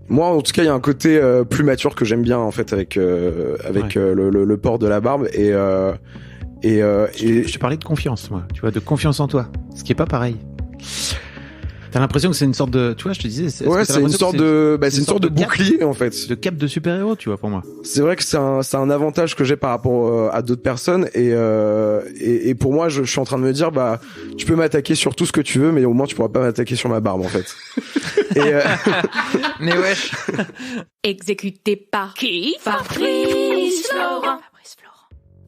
Moi, en tout cas, il y a un côté plus mature que j'aime bien en fait avec le port de la barbe Je te parlais de confiance, moi. Tu vois, de confiance en toi. Ce qui est pas pareil. T'as l'impression que c'est une sorte de, tu vois, je te disais, c'est une sorte de bouclier en fait. De cape de super-héros, tu vois, pour moi. C'est vrai que c'est un avantage que j'ai par rapport à d'autres personnes et pour moi, je suis en train de me dire, bah, tu peux m'attaquer sur tout ce que tu veux, mais au moins tu pourras pas m'attaquer sur ma barbe en fait. Mais wesh. Exécuté par qui? Fabrice Florent.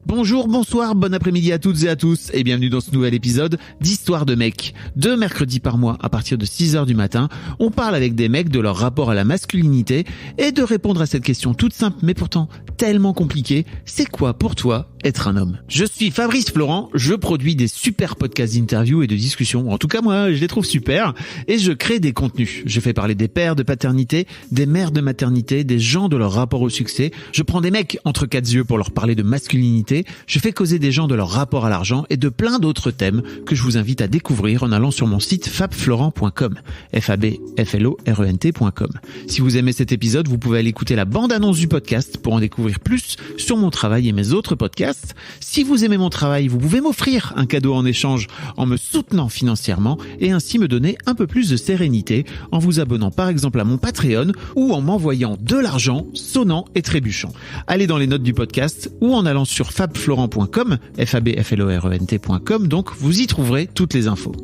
Bonjour, bonsoir, bon après-midi à toutes et à tous et bienvenue dans ce nouvel épisode d'Histoire de mecs. 2 mercredis par mois à partir de 6h du matin, on parle avec des mecs de leur rapport à la masculinité et de répondre à cette question toute simple mais pourtant tellement compliquée, c'est quoi pour toi être un homme? Je suis Fabrice Florent, je produis des super podcasts d'interviews et de discussions, en tout cas moi je les trouve super, et je crée des contenus. Je fais parler des pères de paternité, des mères de maternité, des gens de leur rapport au succès, je prends des mecs entre 4 yeux pour leur parler de masculinité, je fais causer des gens de leur rapport à l'argent et de plein d'autres thèmes que je vous invite à découvrir en allant sur mon site fabflorent.com, fabflorent.com. Si vous aimez cet épisode, vous pouvez aller écouter la bande-annonce du podcast pour en découvrir plus sur mon travail et mes autres podcasts. Si vous aimez mon travail, vous pouvez m'offrir un cadeau en échange en me soutenant financièrement et ainsi me donner un peu plus de sérénité en vous abonnant par exemple à mon Patreon ou en m'envoyant de l'argent sonnant et trébuchant. Allez dans les notes du podcast ou en allant sur fabflorent.com, fabflorent.com, donc vous y trouverez toutes les infos.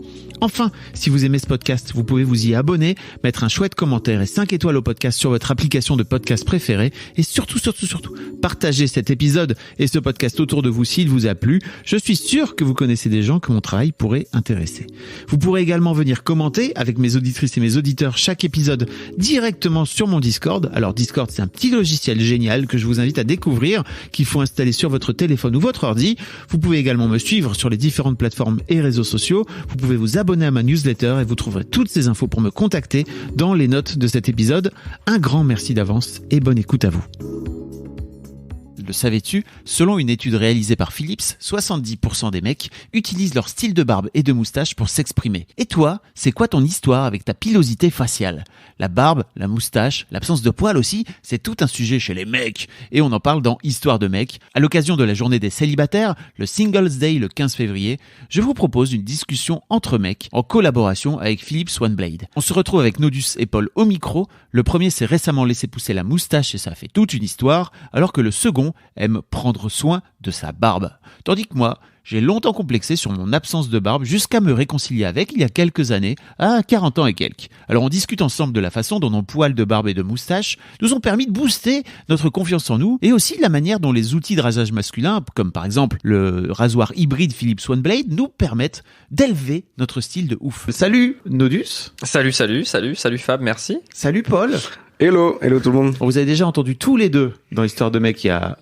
Enfin, si vous aimez ce podcast, vous pouvez vous y abonner, mettre un chouette commentaire et 5 étoiles au podcast sur votre application de podcast préférée et surtout, partagez cet épisode et ce podcast autour de vous s'il vous a plu. Je suis sûr que vous connaissez des gens que mon travail pourrait intéresser. Vous pourrez également venir commenter avec mes auditrices et mes auditeurs chaque épisode directement sur mon Discord. Alors Discord, c'est un petit logiciel génial que je vous invite à découvrir, qu'il faut installer sur votre téléphone ou votre ordi. Vous pouvez également me suivre sur les différentes plateformes et réseaux sociaux. Vous pouvez vous abonner à ma newsletter et vous trouverez toutes ces infos pour me contacter dans les notes de cet épisode. Un grand merci d'avance et bonne écoute à vous. Le savais-tu? Selon une étude réalisée par Philips, 70% des mecs utilisent leur style de barbe et de moustache pour s'exprimer. Et toi, c'est quoi ton histoire avec ta pilosité faciale? La barbe, la moustache, l'absence de poils aussi, c'est tout un sujet chez les mecs. Et on en parle dans Histoire de mecs. À l'occasion de la journée des célibataires, le Singles Day le 15 février, je vous propose une discussion entre mecs en collaboration avec Philips OneBlade. On se retrouve avec Nodus et Paul au micro. Le premier s'est récemment laissé pousser la moustache et ça a fait toute une histoire, alors que le second aime prendre soin de sa barbe. Tandis que moi, j'ai longtemps complexé sur mon absence de barbe jusqu'à me réconcilier avec il y a quelques années, à 40 ans et quelques. Alors on discute ensemble de la façon dont nos poils de barbe et de moustache nous ont permis de booster notre confiance en nous et aussi de la manière dont les outils de rasage masculin, comme par exemple le rasoir hybride Philips OneBlade, nous permettent d'élever notre style de ouf. Salut Nodus. Salut Fab, merci. Salut Paul. Hello tout le monde. Vous avez déjà entendu tous les deux dans l'Histoire de mecs il y a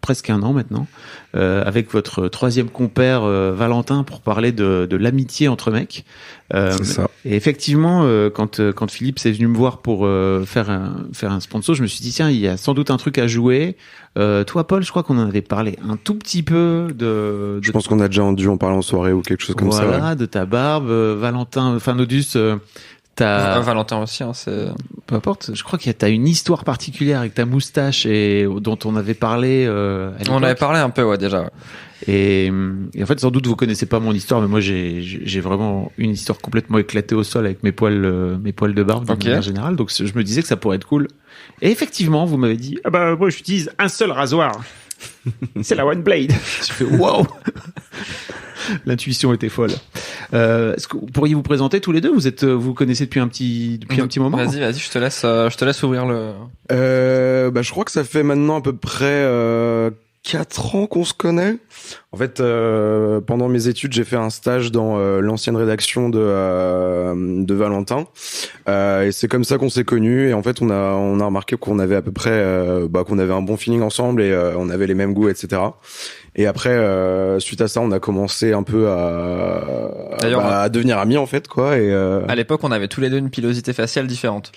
presque 1 an maintenant, avec votre troisième compère Valentin pour parler de l'amitié entre mecs. C'est ça. Et effectivement, quand Philippe est venu me voir pour faire un sponsor, je me suis dit tiens, il y a sans doute un truc à jouer. Toi Paul, je crois qu'on en avait parlé un tout petit peu de je pense qu'on a déjà dû en parler en soirée ou quelque chose comme ça. Voilà, de ta barbe, Valentin, enfin Nodus. Valentin aussi, hein, c'est... Peu importe, je crois que t'as une histoire particulière avec ta moustache et dont on avait parlé à l'époque. On avait parlé un peu, déjà. Ouais. Et en fait, sans doute vous connaissez pas mon histoire, mais moi j'ai vraiment une histoire complètement éclatée au sol avec mes poils de barbe de manière générale. Donc je me disais que ça pourrait être cool. Et effectivement, vous m'avez dit moi j'utilise un seul rasoir. C'est la OneBlade. Je fais waouh. L'intuition était folle. Est-ce que vous pourriez vous présenter tous les deux? Vous connaissez depuis un petit moment. Vas-y, je te laisse ouvrir le. Je crois que ça fait maintenant à peu près 4 ans qu'on se connaît. En fait, pendant mes études, j'ai fait un stage dans l'ancienne rédaction de Valentin. Et c'est comme ça qu'on s'est connus. Et en fait, on a remarqué qu'on avait à peu près, qu'on avait un bon feeling ensemble et on avait les mêmes goûts, etc. Et après, suite à ça, on a commencé un peu à devenir amis en fait, quoi. Et à l'époque, on avait tous les deux une pilosité faciale différente.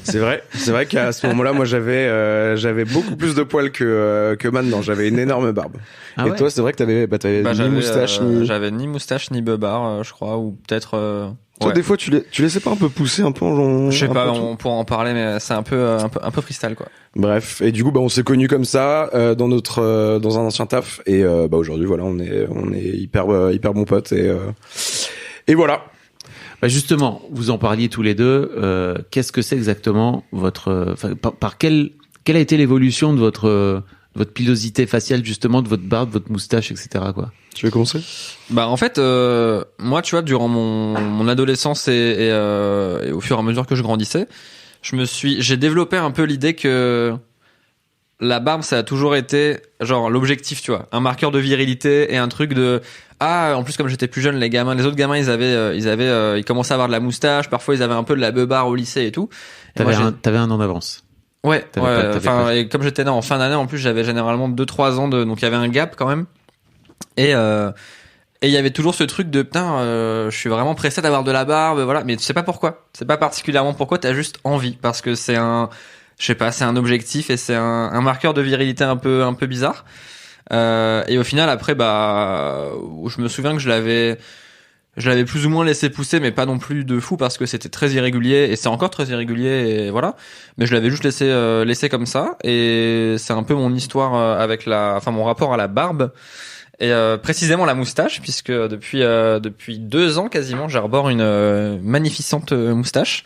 C'est vrai qu'à ce moment-là, moi, j'avais beaucoup plus de poils que maintenant. J'avais une énorme barbe. Ah et ouais. Toi, c'est vrai que t'avais ni moustache, j'avais ni moustache ni beubare, je crois, ou peut-être Toi, des fois, tu laissais pas un peu pousser un peu je sais pas, on pourra en parler, mais c'est un peu freestyle, quoi. Bref. Et du coup, on s'est connus comme ça, dans un ancien taf. Et, aujourd'hui, voilà, on est hyper bons potes et voilà. Justement, vous en parliez tous les deux. Qu'est-ce que c'est exactement quelle a été l'évolution de votre pilosité faciale, justement, de votre barbe, votre moustache, etc., quoi? Tu veux commencer? En fait, moi, tu vois, durant mon adolescence et au fur et à mesure que je grandissais, j'ai développé un peu l'idée que la barbe, ça a toujours été genre l'objectif, tu vois, un marqueur de virilité et un truc de en plus comme j'étais plus jeune, les autres gamins, ils commençaient à avoir de la moustache, parfois ils avaient un peu de la beubare au lycée et tout. T'avais un an d'avance. Ouais. Et comme j'étais né en fin d'année, en plus, j'avais généralement 2-3 ans donc il y avait un gap quand même. Et il y avait toujours ce truc de putain, je suis vraiment pressé d'avoir de la barbe, voilà. Mais tu sais pas pourquoi. C'est pas particulièrement pourquoi, t'as juste envie. Parce que c'est c'est un objectif et c'est un marqueur de virilité un peu bizarre. Et au final, après, je me souviens que je l'avais plus ou moins laissé pousser, mais pas non plus de fou parce que c'était très irrégulier et c'est encore très irrégulier et voilà. Mais je l'avais juste laissé comme ça et c'est un peu mon histoire avec mon rapport à la barbe et précisément la moustache puisque depuis 2 ans quasiment j'arbore une magnificente moustache.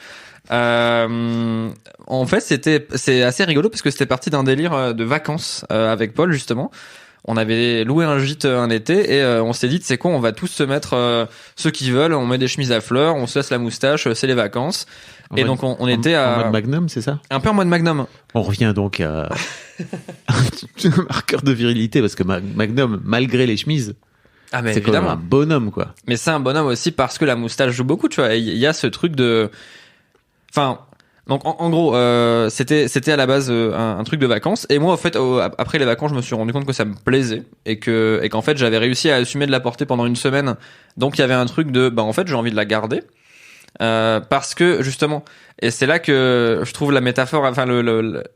En fait, c'est assez rigolo parce que c'était parti d'un délire de vacances avec Paul justement. On avait loué un gîte un été et on s'est dit, c'est quoi, on va tous se mettre ceux qui veulent, on met des chemises à fleurs, on se laisse la moustache, c'est les vacances. Et donc on était en mode Magnum, c'est ça? Un peu en mode Magnum. On revient donc à un marqueur de virilité parce que Magnum, malgré les chemises, mais c'est quand même un bonhomme, quoi. Mais c'est un bonhomme aussi parce que la moustache joue beaucoup, tu vois. Il y a ce truc de, donc en gros, c'était à la base un truc de vacances. Et moi, en fait, après les vacances, je me suis rendu compte que ça me plaisait et qu'en fait, j'avais réussi à assumer de la porter pendant une semaine. Donc il y avait un truc de, en fait, j'ai envie de la garder parce que justement, et c'est là que je trouve la métaphore,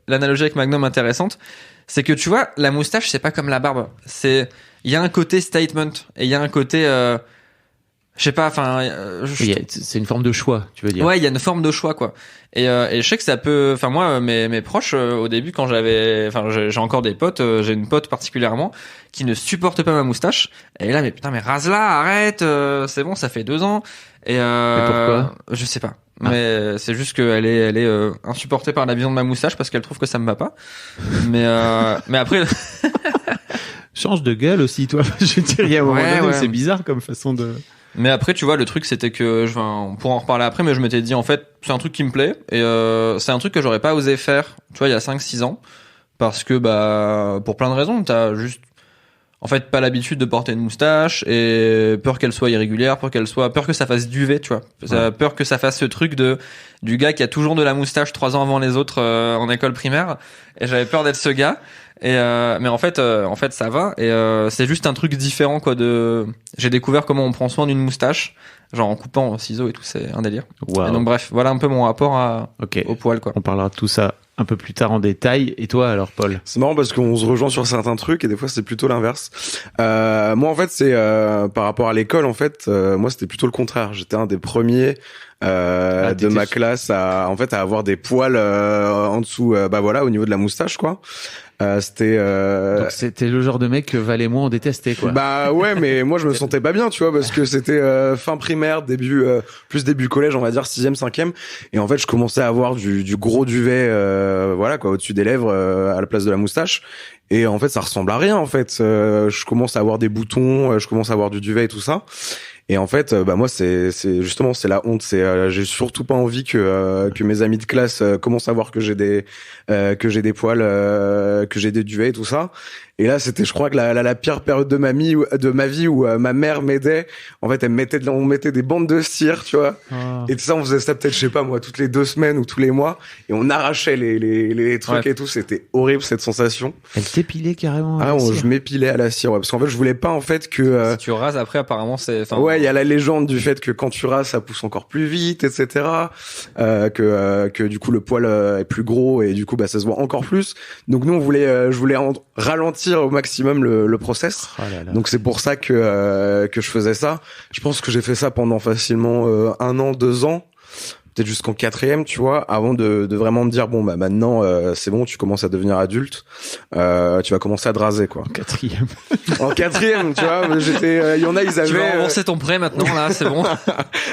l'analogie avec Magnum intéressante, c'est que tu vois, la moustache, c'est pas comme la barbe. Il y a un côté statement et il y a un côté je sais pas, c'est une forme de choix, tu veux dire. Ouais, il y a une forme de choix, quoi. Et je sais que ça peut, moi, mes proches, au début, quand j'ai encore des potes, j'ai une pote particulièrement, qui ne supporte pas ma moustache. Et là, mais putain, mais rase-la, arrête, c'est bon, ça fait 2 ans. Et mais pourquoi? Je sais pas. Mais c'est juste qu'elle est insupportée par la vision de ma moustache parce qu'elle trouve que ça me va pas. Mais après, change de gueule aussi, toi. Je dirais, il y a un moment donné, c'est bizarre comme façon de... Mais après, tu vois, le truc, c'était que, on pourra en reparler après, mais je m'étais dit, en fait, c'est un truc qui me plaît, et c'est un truc que j'aurais pas osé faire, tu vois, il y a 5-6 ans, parce que, pour plein de raisons, t'as juste, en fait, pas l'habitude de porter une moustache, et peur qu'elle soit irrégulière, peur que ça fasse duvet, tu vois. Peur que ça fasse ce truc du gars qui a toujours de la moustache 3 ans avant les autres, en école primaire, et j'avais peur d'être ce gars. Mais en fait ça va et c'est juste un truc différent, quoi. J'ai découvert comment on prend soin d'une moustache, genre en coupant au ciseau et tout, c'est un délire. Wow. Et donc bref, voilà un peu mon rapport au poil, quoi. On parlera de tout ça un peu plus tard en détail. Et toi alors, Paul? C'est marrant parce qu'on se rejoint sur certains trucs et des fois c'est plutôt l'inverse. Moi en fait c'est par rapport à l'école, en fait moi c'était plutôt le contraire. J'étais un des premiers de ma classe à avoir des poils en dessous, au niveau de la moustache, quoi. Donc c'était le genre de mec que Val et moi on détestait, quoi. Bah ouais, mais moi je me sentais pas bien, tu vois, parce que c'était fin primaire, début collège, on va dire 6e, 5e, et en fait je commençais à avoir du gros duvet au-dessus des lèvres à la place de la moustache. Et en fait ça ressemble à rien, en fait. Je commence à avoir des boutons, je commence à avoir du duvet et tout ça. Et en fait, moi, c'est justement, c'est la honte. J'ai surtout pas envie que mes amis de classe commencent à voir que j'ai des poils, que j'ai des duvets et tout ça. Et là, c'était, je crois que la pire période de ma vie où ma mère m'aidait. En fait, on mettait des bandes de cire, tu vois. Oh. Et tout ça, on faisait ça peut-être, je sais pas moi, toutes les 2 semaines ou tous les mois. Et on arrachait les trucs et tout. C'était horrible, cette sensation. Elle t'épilait carrément. Je m'épilais à la cire, ouais. Parce qu'en fait, je voulais pas, en fait, que... Si tu rases après, apparemment, ouais, il y a la légende du fait que quand tu rases, ça pousse encore plus vite, etc. Que du coup, le poil est plus gros et du coup, ça se voit encore plus. Donc nous, je voulais ralentir raccourcir au maximum le process. Oh là là. Donc c'est pour ça que je faisais ça. Je pense que j'ai fait ça pendant facilement 1 an, 2 ans. Peut-être jusqu'en 4e, tu vois, avant de vraiment me dire bon bah maintenant c'est bon, tu commences à devenir adulte, tu vas commencer à te raser quoi. En 4e. En 4e, tu vois, j'étais, il y en a ils avaient. Tu vas rembourser ton prêt maintenant là, c'est bon.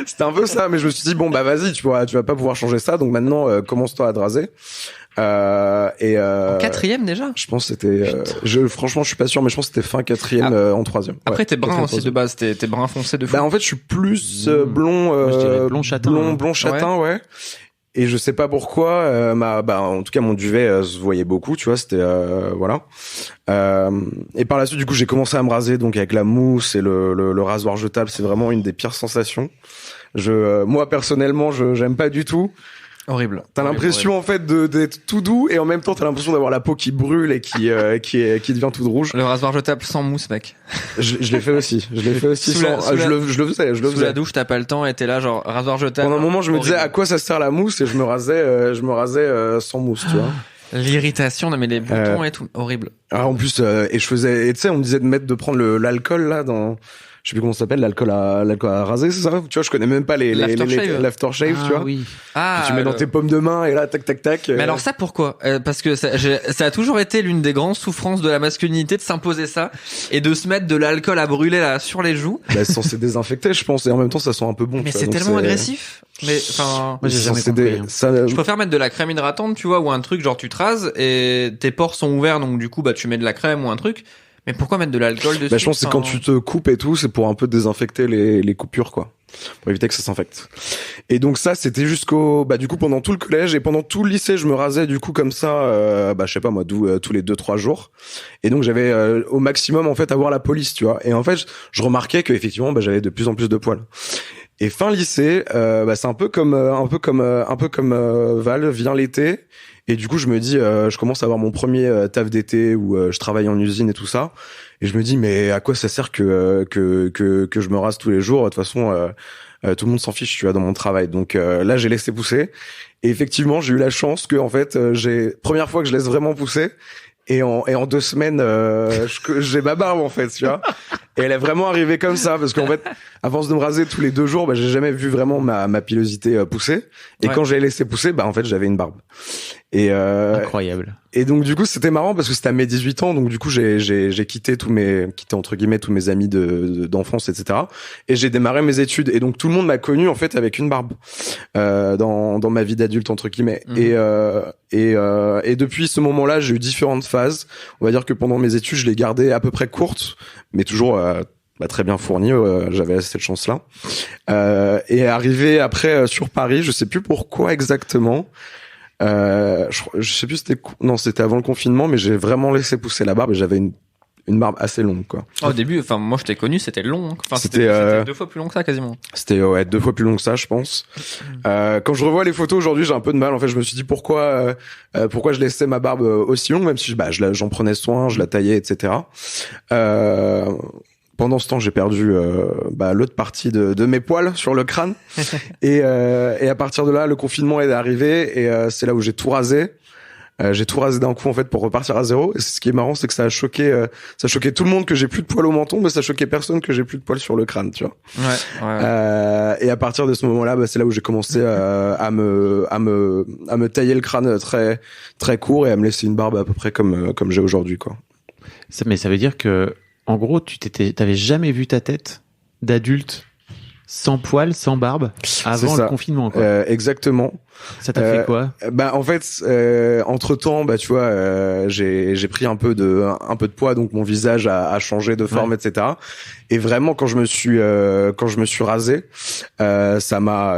C'était un peu ça, mais je me suis dit bon bah vas-y, tu vas pas pouvoir changer ça, donc maintenant commence-toi à te raser. En 4e déjà. Je pense que c'était, franchement je suis pas sûr, mais je pense que c'était fin 4e en 3e. Après ouais, t'es brun 4e, aussi 3e. de base, t'es brun foncé de fou. Bah en fait je suis plus blond, Moi, je dirais blond châtain. blond châtain, ouais. Et je sais pas pourquoi, en tout cas mon duvet se voyait beaucoup, tu vois, c'était voilà. Et par la suite, du coup, j'ai commencé à me raser, donc avec la mousse et le rasoir jetable, c'est vraiment une des pires sensations. Moi personnellement, j'aime pas du tout. Horrible. T'as l'impression en fait d'être tout doux et en même temps t'as l'impression d'avoir la peau qui brûle et qui devient toute rouge. Le rasoir jetable sans mousse, mec. Je l'ai fait aussi. Je l'ai fait aussi. Sous la- sans- je le faisais. Sous la douche, t'as pas le temps et t'es là genre rasoir jetable. Pendant un moment, je me disais Horrible. à quoi ça sert la mousse et je me rasais sans mousse, tu vois. L'irritation, non mais les boutons et tout, horrible. Ah, en plus, et je faisais, et tu sais, on me disait de prendre l'alcool là dans, je sais plus comment ça s'appelle, l'alcool à raser, c'est ça? Tu vois, je connais même pas l'aftershave, tu vois. Oui. Ah, Que tu mets dans tes paumes de main et là, tac, tac, tac. Mais alors ça pourquoi Parce que ça a toujours été l'une des grandes souffrances de la masculinité de s'imposer ça et de se mettre de l'alcool à brûler là sur les joues. Bah, c'est censé désinfecter, je pense, et en même temps, ça sent un peu bon. Mais tu vois, c'est donc tellement agressif. Mais enfin, Moi, j'ai c'est jamais censé compris, hein. je préfère mettre de la crème hydratante, tu vois, ou un truc genre tu te rases et tes pores sont ouverts, donc du coup bah tu mets de la crème ou un truc. Mais pourquoi mettre de l'alcool dessus? Bah, je pense que c'est quand Enfin, tu te coupes et tout, c'est pour un peu désinfecter les coupures, quoi. Pour éviter que ça s'infecte. Et donc ça, c'était du coup, pendant tout le collège et pendant tout le lycée, je me rasais, du coup, comme ça, je sais pas moi, tous les 2-3 jours. Et donc, j'avais, au maximum, en fait, à voir la police, tu vois. Et en fait, je remarquais que, effectivement, j'avais de plus en plus de poils. Et fin lycée, c'est un peu comme Val, vient l'été. Et du coup, je me dis, je commence à avoir mon premier taf d'été où je travaille en usine et tout ça. Et je me dis, mais à quoi ça sert que je me rase tous les jours? De toute façon, tout le monde s'en fiche, tu vois, dans mon travail. Donc là, j'ai laissé pousser. Et effectivement, j'ai eu la chance que, en fait, première fois que je laisse vraiment pousser. Et en 2 semaines, j'ai ma barbe, en fait, tu vois. Et elle est vraiment arrivée comme ça, parce qu'en fait, à force de me raser tous les 2 jours, j'ai jamais vu vraiment ma pilosité pousser. Et quand j'ai laissé pousser, en fait, j'avais une barbe. Et Incroyable. et donc du coup, c'était marrant parce que c'était à mes 18 ans, donc du coup, j'ai quitté entre guillemets tous mes amis d'enfance, etc. Et j'ai démarré mes études. Et donc tout le monde m'a connu en fait avec une barbe dans ma vie d'adulte entre guillemets. Mhm. Et depuis ce moment-là, j'ai eu différentes phases. On va dire que pendant mes études, je l'ai gardée à peu près courte, mais toujours très bien fournie. J'avais cette chance-là. Et arrivé après sur Paris, je sais plus pourquoi exactement. Je sais plus c'était avant le confinement, mais j'ai vraiment laissé pousser la barbe et j'avais une barbe assez longue, quoi. Au début, enfin moi je t'ai connu, c'était long. Hein. Enfin C'était, c'était 2 fois plus long que ça quasiment. C'était 2 fois plus long que ça, je pense. Quand je revois les photos aujourd'hui, j'ai un peu de mal. En fait, je me suis dit pourquoi je laissais ma barbe aussi longue, même si j'en prenais soin, je la taillais, etc. Pendant ce temps, j'ai perdu l'autre partie de mes poils sur le crâne. Et à partir de là, le confinement est arrivé et c'est là où j'ai tout rasé. J'ai tout rasé d'un coup en fait pour repartir à zéro. Et ce qui est marrant, c'est que ça a choqué tout le monde que j'ai plus de poils au menton, mais ça choquait personne que j'ai plus de poils sur le crâne, tu vois. Ouais. Et à partir de ce moment-là, c'est là où j'ai commencé à me tailler le crâne très très court et à me laisser une barbe à peu près comme j'ai aujourd'hui, quoi. Mais ça veut dire que, en gros, t'avais jamais vu ta tête d'adulte sans poils, sans barbe, avant le confinement, quoi. Exactement. Ça t'a fait quoi? En fait, entre temps, tu vois, j'ai pris un peu de poids, donc mon visage a changé de forme, etc. Et vraiment, quand je me suis rasé, ça m'a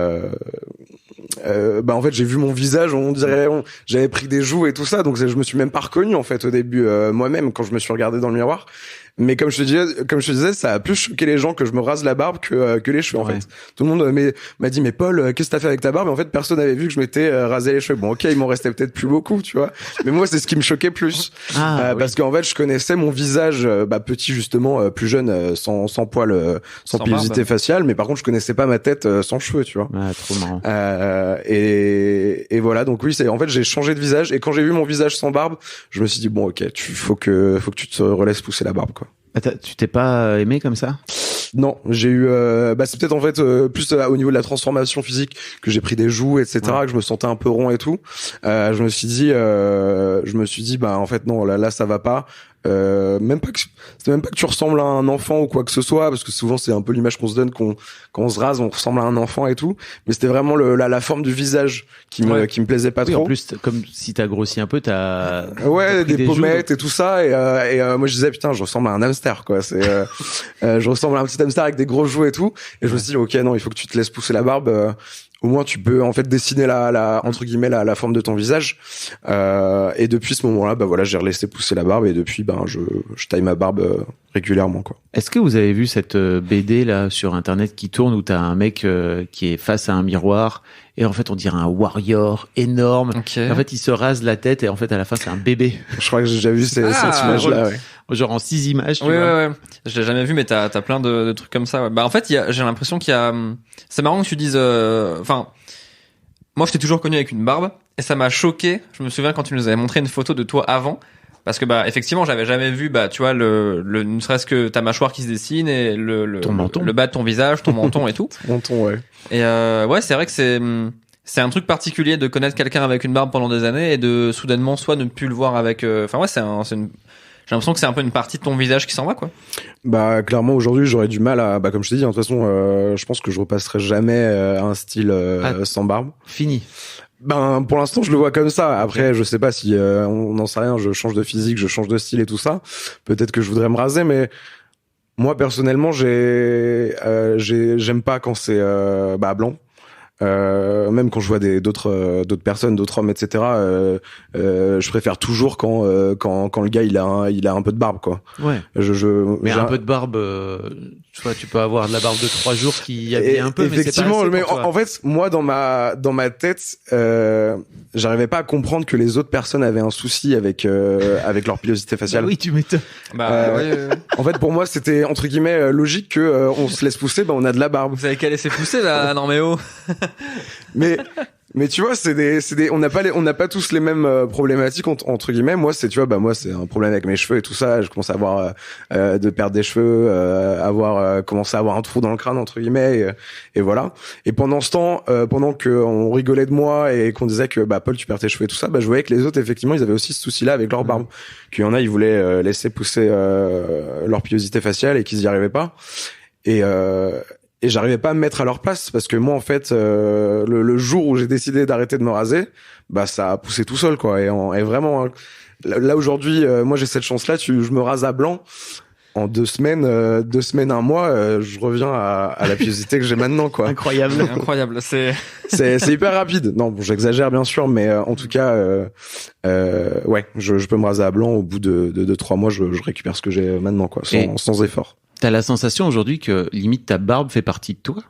en fait, j'ai vu mon visage, on dirait j'avais pris des joues et tout ça, donc je me suis même pas reconnu en fait au début moi-même quand je me suis regardé dans le miroir. Mais comme je te disais, ça a plus choqué les gens que je me rase la barbe que les cheveux, en fait. Tout le monde m'a dit, mais Paul, qu'est-ce que t'as fait avec ta barbe? Et en fait, personne n'avait vu que je m'étais rasé les cheveux. Bon, ok, il m'en restait peut-être plus beaucoup, tu vois. Mais moi, c'est ce qui me choquait plus. Parce qu'en fait, je connaissais mon visage, petit, justement, plus jeune, sans poil, sans pilosité faciale. Mais par contre, je connaissais pas ma tête sans cheveux, tu vois. Trop marrant. Et voilà. Donc oui, en fait, j'ai changé de visage. Et quand j'ai vu mon visage sans barbe, je me suis dit, bon, ok, faut que tu te relaisses pousser la barbe, quoi. Tu t'es pas aimé comme ça? Non, j'ai eu c'est peut-être en fait plus au niveau de la transformation physique que j'ai pris des joues, etc., que je me sentais un peu rond et tout. Je me suis dit bah en fait non, là ça va pas. C'est même pas que tu ressembles à un enfant ou quoi que ce soit, parce que souvent c'est un peu l'image qu'on se donne quand on se rase, on ressemble à un enfant et tout, mais c'était vraiment la forme du visage qui me plaisait pas trop. En plus, comme si t'as grossi un peu, t'as des pommettes et tout ça, et moi je disais putain, je ressemble à un hamster, quoi. Je ressemble à un petit hamster avec des gros joues et tout, et je me suis dit ok, non, il faut que tu te laisses pousser la barbe. Au moins tu peux en fait dessiner entre guillemets la forme de ton visage, et depuis ce moment-là voilà, j'ai laissé pousser la barbe, et depuis je taille ma barbe régulièrement, quoi. Est-ce que vous avez vu cette BD là sur internet qui tourne, où t'as un mec qui est face à un miroir, et en fait on dirait un warrior énorme, okay. En fait il se rase la tête, et en fait à la fin c'est un bébé. Je crois que j'ai déjà vu cette image là, genre en 6 images, tu vois. Ouais. Je l'ai jamais vu, mais t'as plein de trucs comme ça, ouais. Bah en fait j'ai l'impression qu'il y a, c'est marrant que tu dises, moi je t'ai toujours connu avec une barbe, et ça m'a choqué. Je me souviens quand tu nous avais montré une photo de toi avant, parce que effectivement j'avais jamais vu tu vois le ne serait-ce que ta mâchoire qui se dessine, et ton menton, le bas de ton visage, ton menton et tout. Menton, ouais. Et c'est vrai que c'est un truc particulier de connaître quelqu'un avec une barbe pendant des années, et de soudainement soit ne plus le voir avec j'ai l'impression que c'est un peu une partie de ton visage qui s'en va, quoi. Bah clairement aujourd'hui j'aurais du mal à comme je t'ai dit, de toute façon je pense que je repasserai jamais à un style sans barbe. Fini. Pour l'instant je le vois comme ça. Après je sais pas si on n'en sait rien, je change de physique, je change de style et tout ça. Peut-être que je voudrais me raser, mais moi personnellement j'aime pas quand c'est blanc. Même quand je vois d'autres personnes, d'autres hommes, etc. Je préfère toujours quand le gars il a un peu de barbe, quoi. Ouais. Mais un peu de barbe, tu vois, tu peux avoir de la barbe de 3 jours qui habille un peu, effectivement, mais c'est pas assez. En fait, moi dans ma tête, j'arrivais pas à comprendre que les autres personnes avaient un souci avec leur pilosité faciale. Oui, tu m'étonnes. En fait, pour moi, c'était entre guillemets logique que on se laisse pousser, on a de la barbe. Vous avez qu'à laisser pousser là, non mais oh. Mais tu vois, on n'a pas tous les mêmes problématiques entre guillemets. Moi, c'est c'est un problème avec mes cheveux et tout ça. Je commence à avoir de perdre des cheveux, commencer à avoir un trou dans le crâne entre guillemets, et voilà. Et pendant ce temps, pendant que on rigolait de moi et qu'on disait que Paul, tu perds tes cheveux et tout ça, je voyais que les autres effectivement ils avaient aussi ce souci-là avec leur barbe. Qu'il y en a, ils voulaient laisser pousser leur pilosité faciale et qu'ils y arrivaient pas. Et j'arrivais pas à me mettre à leur place, parce que moi en fait le jour où j'ai décidé d'arrêter de me raser, ça a poussé tout seul, quoi. Et vraiment là aujourd'hui, moi j'ai cette chance là, je me rase à blanc, en 2 semaines, 1 mois, je reviens à la pilosité que j'ai maintenant, quoi. Incroyable. C'est hyper rapide. Non, bon, j'exagère bien sûr, mais en tout cas je peux me raser à blanc au bout de 3 mois, je récupère ce que j'ai maintenant, quoi, sans effort. T'as la sensation aujourd'hui que limite ta barbe fait partie de toi?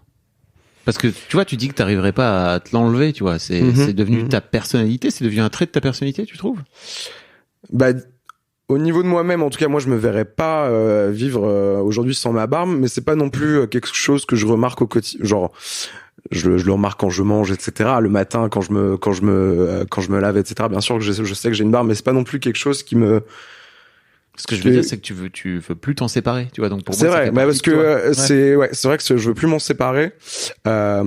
Parce que tu vois, tu dis que t'arriverais pas à te l'enlever, tu vois. C'est devenu ta personnalité, c'est devenu un trait de ta personnalité, tu trouves? Au niveau de moi-même, en tout cas, moi, je me verrais pas vivre aujourd'hui sans ma barbe, mais c'est pas non plus quelque chose que je remarque au quotidien. Genre, je le remarque quand je mange, etc. Le matin, quand je me lave, etc. Bien sûr que je sais que j'ai une barbe, mais c'est pas non plus quelque chose qui me... Ce que je veux dire, c'est que tu veux plus t'en séparer, tu vois. Donc pour moi, c'est vrai, parce que c'est vrai que je veux plus m'en séparer, parce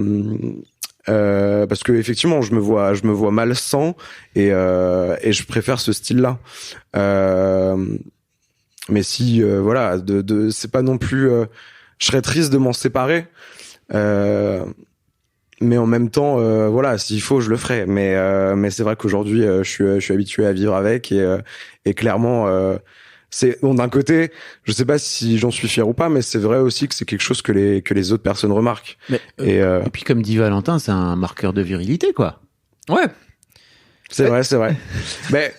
que effectivement, je me vois mal sans, et je préfère ce style-là. Mais si c'est pas non plus, je serais triste de m'en séparer. Mais en même temps, s'il faut, je le ferai. Mais c'est vrai qu'aujourd'hui, je suis habitué à vivre avec, et clairement, d'un côté, je sais pas si j'en suis fier ou pas, mais c'est vrai aussi que c'est quelque chose que les autres personnes remarquent. Mais, et puis comme dit Valentin, c'est un marqueur de virilité, quoi. Ouais. C'est vrai. Mais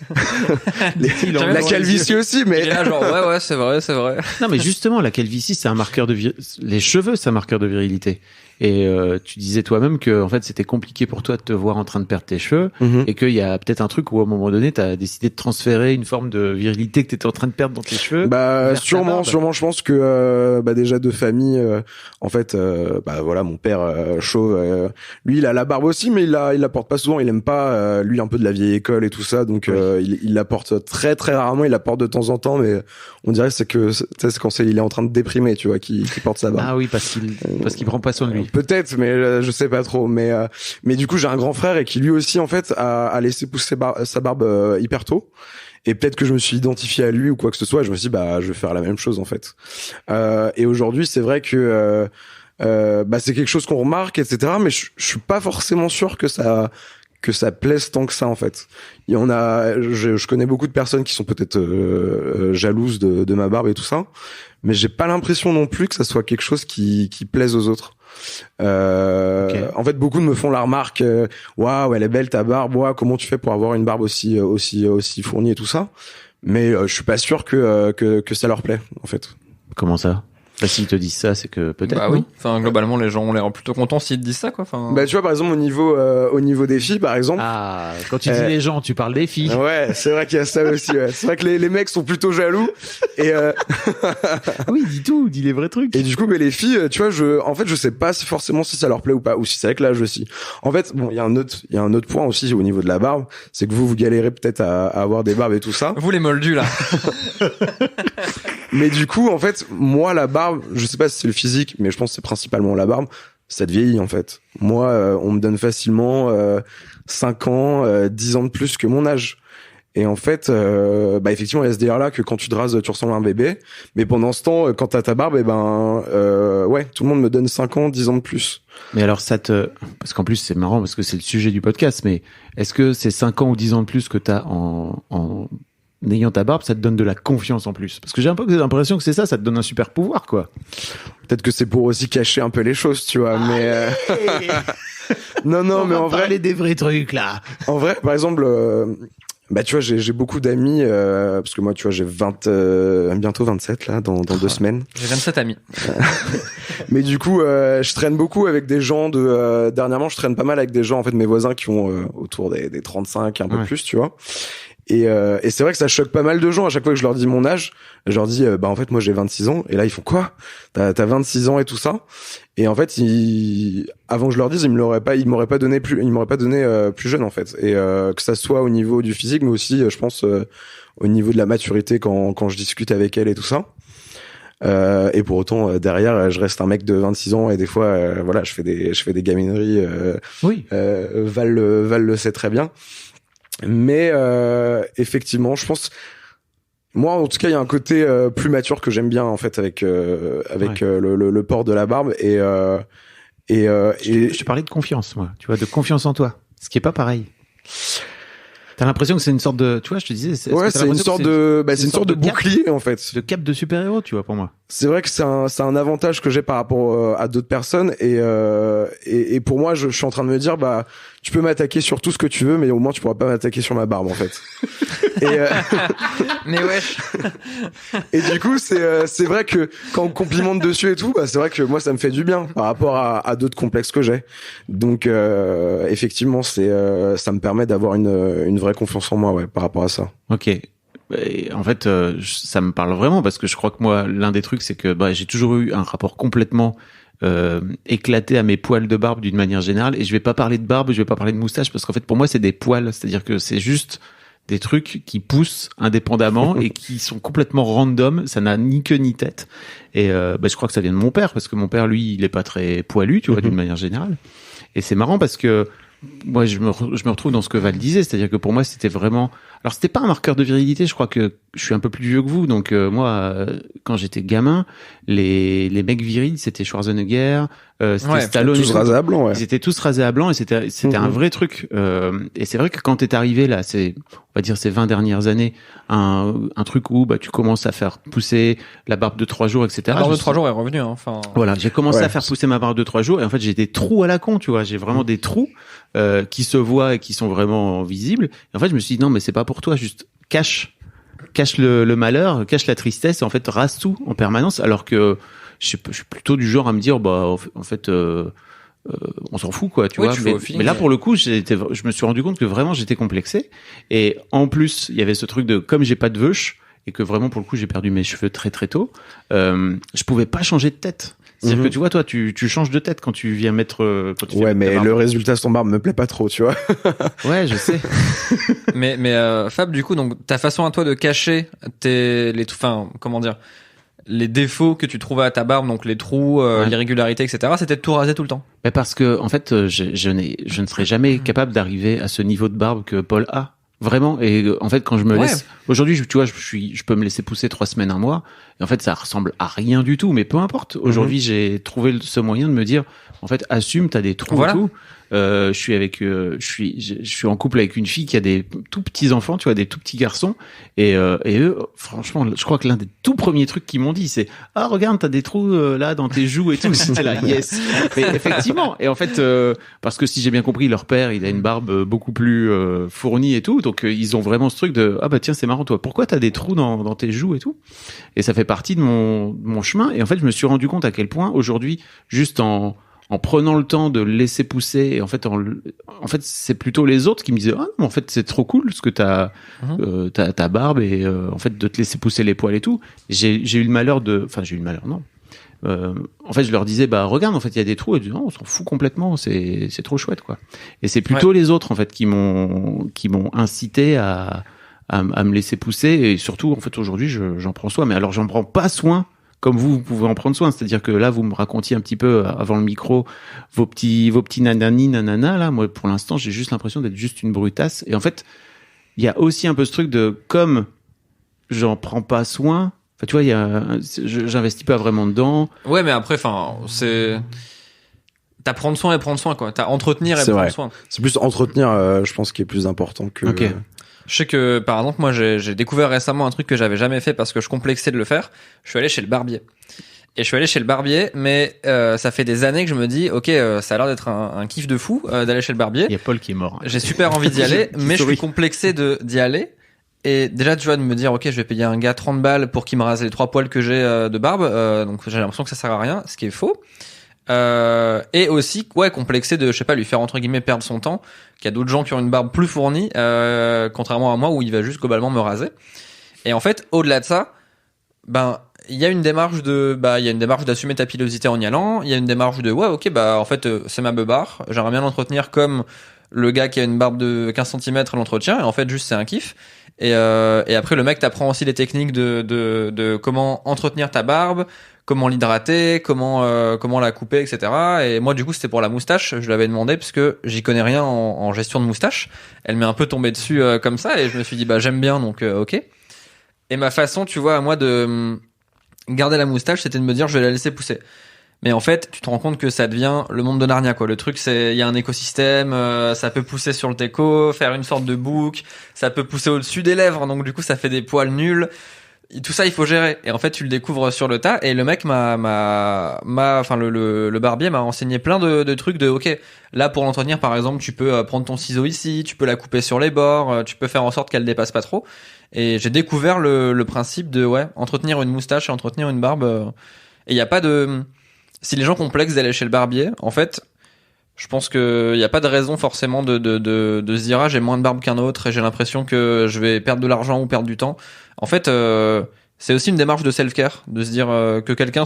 la calvitie aussi, mais là, genre ouais, c'est vrai. Non, mais justement, la calvitie, c'est un marqueur de les cheveux, c'est un marqueur de virilité. Et tu disais toi-même que en fait c'était compliqué pour toi de te voir en train de perdre tes cheveux et qu'il y a peut-être un truc où à un moment donné t'as décidé de transférer une forme de virilité que t'étais en train de perdre dans tes cheveux. Bah sûrement je pense que déjà de famille en fait voilà mon père chauve lui il a la barbe aussi mais il la porte pas souvent, il aime pas lui un peu de la vieille école et tout ça donc il la porte très très rarement, il la porte de temps en temps mais on dirait c'est quand il est en train de déprimer tu vois qu'il porte sa barbe. Ah oui parce qu'il prend pas soin de lui. Peut-être, mais je sais pas trop. Mais du coup, j'ai un grand frère et qui lui aussi, en fait, a laissé pousser sa barbe hyper tôt. Et peut-être que je me suis identifié à lui ou quoi que ce soit. Et je me suis dit, je vais faire la même chose en fait. Et aujourd'hui, c'est vrai que c'est quelque chose qu'on remarque, etc. Mais je suis pas forcément sûr que ça plaise tant que ça en fait. Il y en a, je connais beaucoup de personnes qui sont peut-être jalouses de ma barbe et tout ça, mais j'ai pas l'impression non plus que ça soit quelque chose qui plaise aux autres. Okay. En fait, beaucoup me font la remarque, waouh, elle est belle ta barbe, waouh, comment tu fais pour avoir une barbe aussi fournie et tout ça. Mais je suis pas sûr que ça leur plaît en fait. Comment ça? S'ils te disent ça, c'est que peut-être. Bah oui. Enfin, globalement, les gens ont l'air plutôt contents s'ils te disent ça, quoi. Enfin. Bah, tu vois, par exemple, au niveau des filles, par exemple. Ah, quand tu dis les gens, tu parles des filles. Ouais, c'est vrai qu'il y a ça aussi, ouais. C'est vrai que les mecs sont plutôt jaloux. Et, oui, dis les vrais trucs. Et du coup, mais les filles, tu vois, je sais pas forcément si ça leur plaît ou pas, ou si c'est avec l'âge aussi. En fait, bon, il y a un autre point aussi au niveau de la barbe, c'est que vous galérez peut-être à avoir des barbes et tout ça. Vous les moldus, là. Mais du coup, en fait, moi, la barbe, je sais pas si c'est le physique, mais je pense que c'est principalement la barbe, ça te vieillit, en fait. Moi, on me donne facilement 5 ans, 10 ans de plus que mon âge. Et en fait, effectivement, il y a ce délire-là que quand tu te rases, tu ressembles à un bébé. Mais pendant ce temps, quand t'as ta barbe, ouais, tout le monde me donne 5 ans, 10 ans de plus. Mais alors parce qu'en plus, c'est marrant parce que c'est le sujet du podcast, mais est-ce que ces 5 ans ou 10 ans de plus que t'as en ayant ta barbe, ça te donne de la confiance en plus? Parce que j'ai un peu l'impression que c'est ça te donne un super pouvoir, quoi. Peut-être que c'est pour aussi cacher un peu les choses, tu vois, mais non, mais en vrai, parler des vrais trucs, là. En vrai, par exemple, tu vois, j'ai beaucoup d'amis, parce que moi, tu vois, j'ai bientôt 27, là, dans 2 semaines. J'ai 27 amis. Mais du coup, je traîne beaucoup avec des gens dernièrement, je traîne pas mal avec des gens, en fait, mes voisins qui ont autour des 35, un peu plus, tu vois. Et c'est vrai que ça choque pas mal de gens à chaque fois que je leur dis mon âge. Je leur dis en fait moi j'ai 26 ans et là ils font quoi? T'as 26 ans et tout ça. Et en fait avant que je leur dise ils m'auraient pas donné plus jeune en fait. Et que ça soit au niveau du physique mais aussi je pense au niveau de la maturité quand je discute avec elle et tout ça. Et pour autant derrière je reste un mec de 26 ans et des fois voilà je fais des gamineries. Oui. Val le sait très bien. Mais effectivement, je pense, moi en tout cas, il y a un côté plus mature que j'aime bien en fait avec le port de la barbe et je te parlais de confiance, moi. Tu vois, de confiance en toi, ce qui est pas pareil. T'as l'impression que c'est une sorte de, tu vois, je te disais, c'est une sorte de bouclier en fait, de cape de super-héros, tu vois, pour moi. C'est vrai que c'est un avantage que j'ai par rapport à d'autres personnes et pour moi je suis en train de me dire tu peux m'attaquer sur tout ce que tu veux mais au moins tu pourras pas m'attaquer sur ma barbe en fait. Mais wesh. Et du coup c'est vrai que quand on complimente dessus et tout c'est vrai que moi ça me fait du bien par rapport à d'autres complexes que j'ai. Donc effectivement ça me permet d'avoir une vraie confiance en moi ouais par rapport à ça. OK. Et en fait, ça me parle vraiment parce que je crois que moi, l'un des trucs, c'est que j'ai toujours eu un rapport complètement éclaté à mes poils de barbe d'une manière générale. Et je vais pas parler de barbe, je vais pas parler de moustache parce qu'en fait, pour moi, c'est des poils. C'est-à-dire que c'est juste des trucs qui poussent indépendamment et qui sont complètement random. Ça n'a ni queue ni tête. Et je crois que ça vient de mon père parce que mon père, lui, il est pas très poilu, tu vois, d'une manière générale. Et c'est marrant parce que moi, je me retrouve dans ce que Val disait, c'est-à-dire que pour moi, c'était vraiment... Alors, c'était pas un marqueur de virilité, je crois que je suis un peu plus vieux que vous, donc moi, quand j'étais gamin, les mecs virils, c'était Schwarzenegger, C'était Stallone. Tous rasés à blanc, ouais. Ils étaient tous rasés à blanc et c'était un vrai truc. Et c'est vrai que quand t'es arrivé là, on va dire ces 20 dernières années, un truc où tu commences à faire pousser la barbe de 3 jours, etc. La barbe de 3 jours est revenue, hein. Enfin. Voilà, j'ai commencé à faire pousser ma barbe de 3 jours et en fait j'ai des trous à la con, tu vois. J'ai vraiment des trous qui se voient et qui sont vraiment visibles. Et en fait je me suis dit non mais c'est pas pour toi, juste cache le malheur, cache la tristesse et en fait rase tout en permanence. Alors que je suis plutôt du genre à me dire en fait on s'en fout quoi, tu vois. Mais là pour le coup je me suis rendu compte que vraiment j'étais complexé et en plus il y avait ce truc de comme j'ai pas de veuche et que vraiment pour le coup j'ai perdu mes cheveux très très tôt, je pouvais pas changer de tête. C'est-à-dire que tu vois, toi, tu changes de tête quand tu viens mettre. Mais le résultat de ton barbe me plaît pas trop, tu vois. Ouais, je sais. mais Fab, du coup, donc ta façon à toi de cacher les défauts que tu trouvais à ta barbe, donc les trous, l'irrégularité, etc. C'était de tout raser tout le temps. Mais parce que en fait, je ne serais jamais capable d'arriver à ce niveau de barbe que Paul a. Vraiment. Et en fait, quand je me laisse, aujourd'hui, tu vois, je peux me laisser pousser 3 semaines, 1 mois. Et en fait, ça ressemble à rien du tout. Mais peu importe. Aujourd'hui, j'ai trouvé ce moyen de me dire, en fait, assume, t'as des trous et tout. Je suis en couple avec une fille qui a des tout petits enfants, tu vois, des tout petits garçons. Et eux, franchement, je crois que l'un des tout premiers trucs qu'ils m'ont dit, c'est, ah, regarde, t'as des trous, là, dans tes joues et tout. J'étais là, yes. Mais effectivement. Et en fait, parce que si j'ai bien compris, leur père, il a une barbe beaucoup plus, fournie et tout. Donc, ils ont vraiment ce truc de, ah, bah, tiens, c'est marrant, toi. Pourquoi t'as des trous dans tes joues et tout? Et ça fait partie de mon chemin. Et en fait, je me suis rendu compte à quel point aujourd'hui, juste en prenant le temps de le laisser pousser, et en fait, c'est plutôt les autres qui me disaient, ah non, en fait, c'est trop cool ce que t'as ta barbe et en fait de te laisser pousser les poils et tout. J'ai eu le malheur non. En fait, je leur disais, bah regarde, en fait, il y a des trous, et ils disaient, non, on s'en fout complètement, c'est trop chouette quoi. Et c'est plutôt les autres en fait qui m'ont incité à me laisser pousser, et surtout en fait aujourd'hui j'en prends soin. Mais alors j'en prends pas soin comme vous pouvez en prendre soin. C'est-à-dire que là, vous me racontiez un petit peu avant le micro vos petits nanana. Là, moi, pour l'instant, j'ai juste l'impression d'être juste une brutasse. Et en fait, il y a aussi un peu ce truc de, comme j'en prends pas soin, enfin, tu vois, j'investis pas vraiment dedans. Ouais, mais après, t'as prendre soin et prendre soin, quoi. T'as entretenir et prendre soin. C'est plus entretenir, je pense, qui est plus important que... Ok. Je sais que, par exemple, moi, j'ai découvert récemment un truc que j'avais jamais fait parce que je complexais de le faire. Je suis allé chez le barbier. Mais ça fait des années que je me dis, ok, ça a l'air d'être un kiff de fou d'aller chez le barbier. Il y a Paul qui est mort. J'ai super envie d'y aller, mais je suis complexé d'y aller. Et déjà, tu vois, de me dire, ok, je vais payer un gars 30 balles pour qu'il me rase les 3 poils que j'ai de barbe. Donc j'ai l'impression que ça sert à rien, ce qui est faux. Et aussi, complexé de, je sais pas, lui faire entre guillemets perdre son temps, qu'il y a d'autres gens qui ont une barbe plus fournie, contrairement à moi où il va juste globalement me raser. Et en fait, au-delà de ça, il y a une démarche d'assumer ta pilosité en y allant. Il y a une démarche de, en fait, c'est ma beubare. J'aimerais bien l'entretenir comme le gars qui a une barbe de 15 cm l'entretient. Et en fait, juste, c'est un kiff. Et après, le mec t'apprend aussi les techniques de comment entretenir ta barbe, comment l'hydrater, comment la couper, etc. Et moi, du coup, c'était pour la moustache. Je l'avais demandé parce que j'y connais rien en gestion de moustache. Elle m'est un peu tombée dessus comme ça, et je me suis dit, j'aime bien, donc ok. Et ma façon, tu vois, à moi de garder la moustache, c'était de me dire, je vais la laisser pousser. Mais en fait, tu te rends compte que ça devient le monde de Narnia, quoi. Le truc, c'est, il y a un écosystème, ça peut pousser sur le déco, faire une sorte de boucle, ça peut pousser au-dessus des lèvres, donc du coup, ça fait des poils nuls. Et tout ça, il faut gérer. Et en fait, tu le découvres sur le tas. Et le mec le barbier m'a enseigné plein de trucs de, ok, là, pour l'entretenir, par exemple, tu peux prendre ton ciseau ici, tu peux la couper sur les bords, tu peux faire en sorte qu'elle dépasse pas trop. Et j'ai découvert le principe de, entretenir une moustache et entretenir une barbe. Et il y a pas de, si les gens complexent d'aller chez le barbier, en fait, je pense que y a pas de raison forcément de se dire, j'ai moins de barbe qu'un autre et j'ai l'impression que je vais perdre de l'argent ou perdre du temps. En fait, c'est aussi une démarche de self-care, de se dire que quelqu'un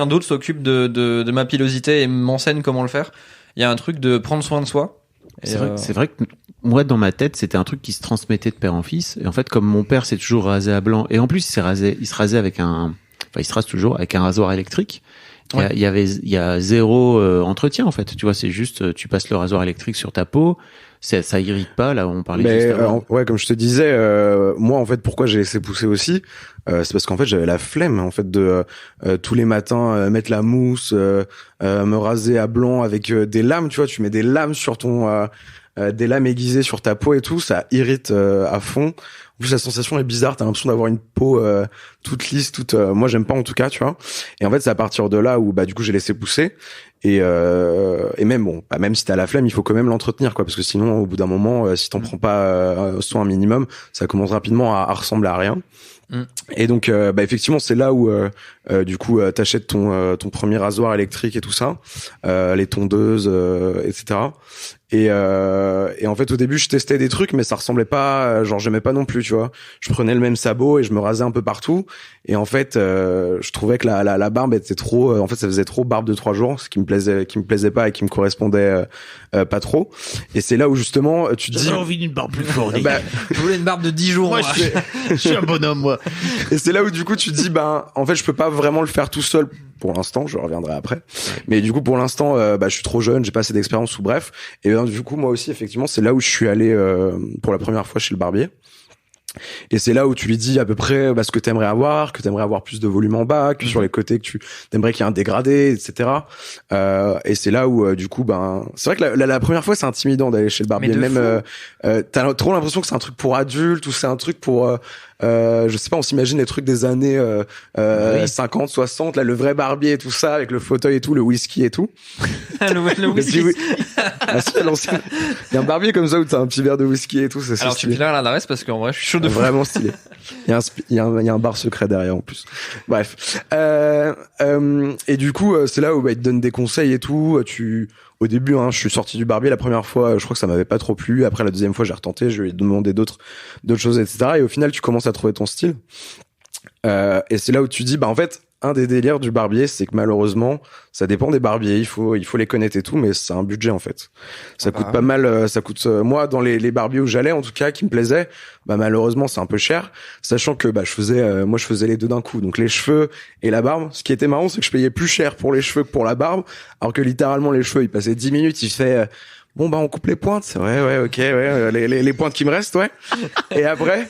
d'autre s'occupe de ma pilosité et m'enseigne comment le faire. Il y a un truc de prendre soin de soi. C'est vrai que moi, dans ma tête, c'était un truc qui se transmettait de père en fils. Et en fait, comme mon père s'est toujours rasé à blanc, et en plus, il se rasait avec il se rase toujours avec un rasoir électrique. Ouais. Il y a zéro entretien, en fait. Tu vois, c'est juste, tu passes le rasoir électrique sur ta peau. Ça irrite pas, là, on parlait Mais, juste avant. ouais, comme je te disais, moi, en fait, pourquoi j'ai laissé pousser aussi, c'est parce qu'en fait, j'avais la flemme, en fait, de tous les matins mettre la mousse, me raser à blanc avec des lames, tu vois, tu mets des lames sur ton, des lames aiguisées sur ta peau et tout, ça irrite à fond. En plus, la sensation est bizarre, t'as l'impression d'avoir une peau toute lisse, toute. Moi, j'aime pas en tout cas, tu vois. Et en fait, c'est à partir de là où, bah, du coup, j'ai laissé pousser. Et même bon, bah, même si t'as la flemme, il faut quand même l'entretenir, quoi, parce que sinon, au bout d'un moment, si t'en prends pas soin un minimum, ça commence rapidement à ressembler à rien. Et donc, bah, effectivement, c'est là où, du coup, t'achètes ton premier rasoir électrique et tout ça, les tondeuses, etc. Et en fait, au début, je testais des trucs, mais ça ressemblait pas, genre, j'aimais pas non plus, tu vois. Je prenais le même sabot et je me rasais un peu partout. Et en fait, je trouvais que la barbe était trop, en fait, ça faisait trop barbe de 3 jours, ce qui me plaisait pas et qui me correspondait pas trop. Et c'est là où, justement, tu te dis... J'ai envie d'une barbe plus fournie. Bah, Je voulais une barbe de 10 jours. moi, moi. je suis un bonhomme, moi. Et c'est là où du coup tu te dis en fait je peux pas vraiment le faire tout seul pour l'instant, je reviendrai après. Mais du coup pour l'instant je suis trop jeune, j'ai pas assez d'expérience ou bref. Et du coup moi aussi effectivement c'est là où je suis allé pour la première fois chez le barbier. Et c'est là où tu lui dis à peu près ce que t'aimerais avoir plus de volume en bas, que sur les côtés que tu t'aimerais qu'il y ait un dégradé, etc. Et c'est là où du coup c'est vrai que la première fois c'est intimidant d'aller chez le barbier, même t'as trop l'impression que c'est un truc pour adultes ou c'est un truc pour je sais pas, on s'imagine les trucs des années 50, 60, là le vrai barbier et tout ça avec le fauteuil et tout, le whisky et tout. le whisky. Ah si, à l'ancienne. Il y a un barbier comme ça où t'as un petit verre de whisky et tout, c'est Alors tu stylé. me fileras l'adresse parce qu'en vrai je suis chaud de fou. Vraiment stylé. Il y a un bar secret derrière en plus. Bref. Et du coup, c'est là où il te donne des conseils et tout. Au début, je suis sorti du barbier la première fois, je crois que ça m'avait pas trop plu. Après la deuxième fois, j'ai retenté, je lui ai demandé d'autres choses, etc. Et au final, tu commences à trouver ton style. Et c'est là où tu dis, en fait, un des délires du barbier, c'est que malheureusement, ça dépend des barbiers. Il faut les connaître et tout, mais c'est un budget en fait. Ça coûte pas mal. Ça coûte. Moi, dans les barbiers où j'allais, en tout cas, qui me plaisaient, malheureusement, c'est un peu cher. Sachant que je faisais les deux d'un coup, donc les cheveux et la barbe. Ce qui était marrant, c'est que je payais plus cher pour les cheveux que pour la barbe, alors que littéralement les cheveux, ils passaient 10 minutes, il fait. Bon on coupe les pointes, c'est vrai, ouais, ok, ouais, les pointes qui me restent, ouais. Et après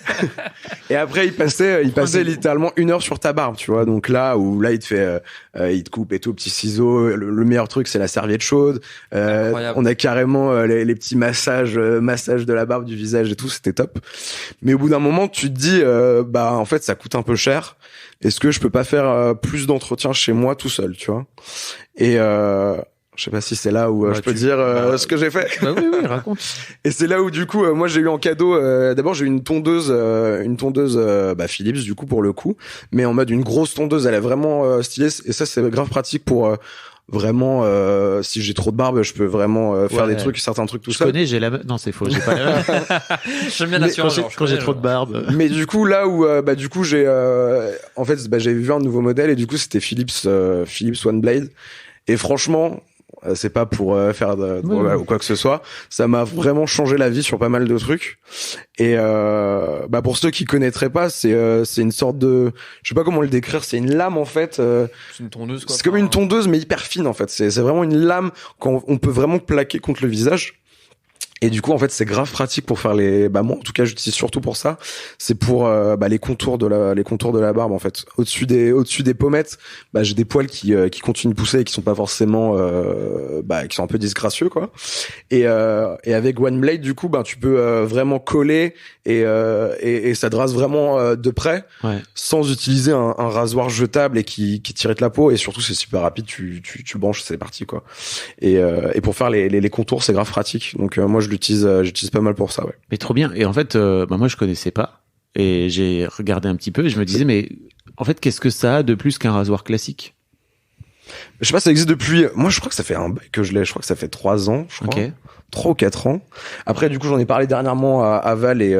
il passait littéralement 1 heure sur ta barbe, tu vois. Donc là il te fait, il te coupe et tout, petits ciseaux. Le meilleur truc c'est la serviette chaude. On a carrément les petits massages de la barbe, du visage et tout, c'était top. Mais au bout d'un moment tu te dis, en fait ça coûte un peu cher. Est-ce que je peux pas faire plus d'entretien chez moi tout seul, tu vois? Et je sais pas si c'est là où je peux dire ce que j'ai fait. Oui, raconte. Et c'est là où du coup moi j'ai eu en cadeau d'abord j'ai eu une tondeuse Philips du coup pour le coup, mais en mode une grosse tondeuse, elle est vraiment stylée et ça c'est grave pratique pour vraiment si j'ai trop de barbe, je peux vraiment faire des trucs, certains trucs tout seul. Je connais, non c'est faux, j'ai pas j'aime bien l'assurance quand j'ai trop de barbe. Mais du coup là où du coup j'ai en fait j'ai vu un nouveau modèle et du coup c'était Philips One Blade et franchement c'est pas pour faire ou quoi que ce soit, ça m'a vraiment changé la vie sur pas mal de trucs. Et pour ceux qui connaîtraient pas, c'est une sorte de, je sais pas comment le décrire, c'est une lame en fait. C'est une tondeuse quoi. C'est comme une tondeuse mais hyper fine en fait. C'est vraiment une lame qu'on peut vraiment plaquer contre le visage. Et du coup, en fait, c'est grave pratique pour faire moi, en tout cas, j'utilise surtout pour ça. C'est pour les contours de la barbe, en fait. Au-dessus des pommettes, j'ai des poils qui continuent de pousser et qui sont pas forcément, qui sont un peu disgracieux, quoi. Et avec One Blade, du coup, tu peux vraiment coller et ça te rase vraiment de près, sans utiliser un rasoir jetable et qui t'irrite la peau. Et surtout, c'est super rapide. Tu branches, c'est parti, quoi. Et pour faire les contours, c'est grave pratique. Donc moi, j'utilise pas mal pour ça, ouais. Mais trop bien. Et en fait, moi, je connaissais pas. Et j'ai regardé un petit peu et je me disais, mais en fait, qu'est-ce que ça a de plus qu'un rasoir classique? Je sais pas, ça existe depuis, moi, je crois que ça fait un bail que je l'ai, je crois que ça fait 3 ans, je crois. 3 ou 4 ans. Après, du coup, j'en ai parlé dernièrement à Val et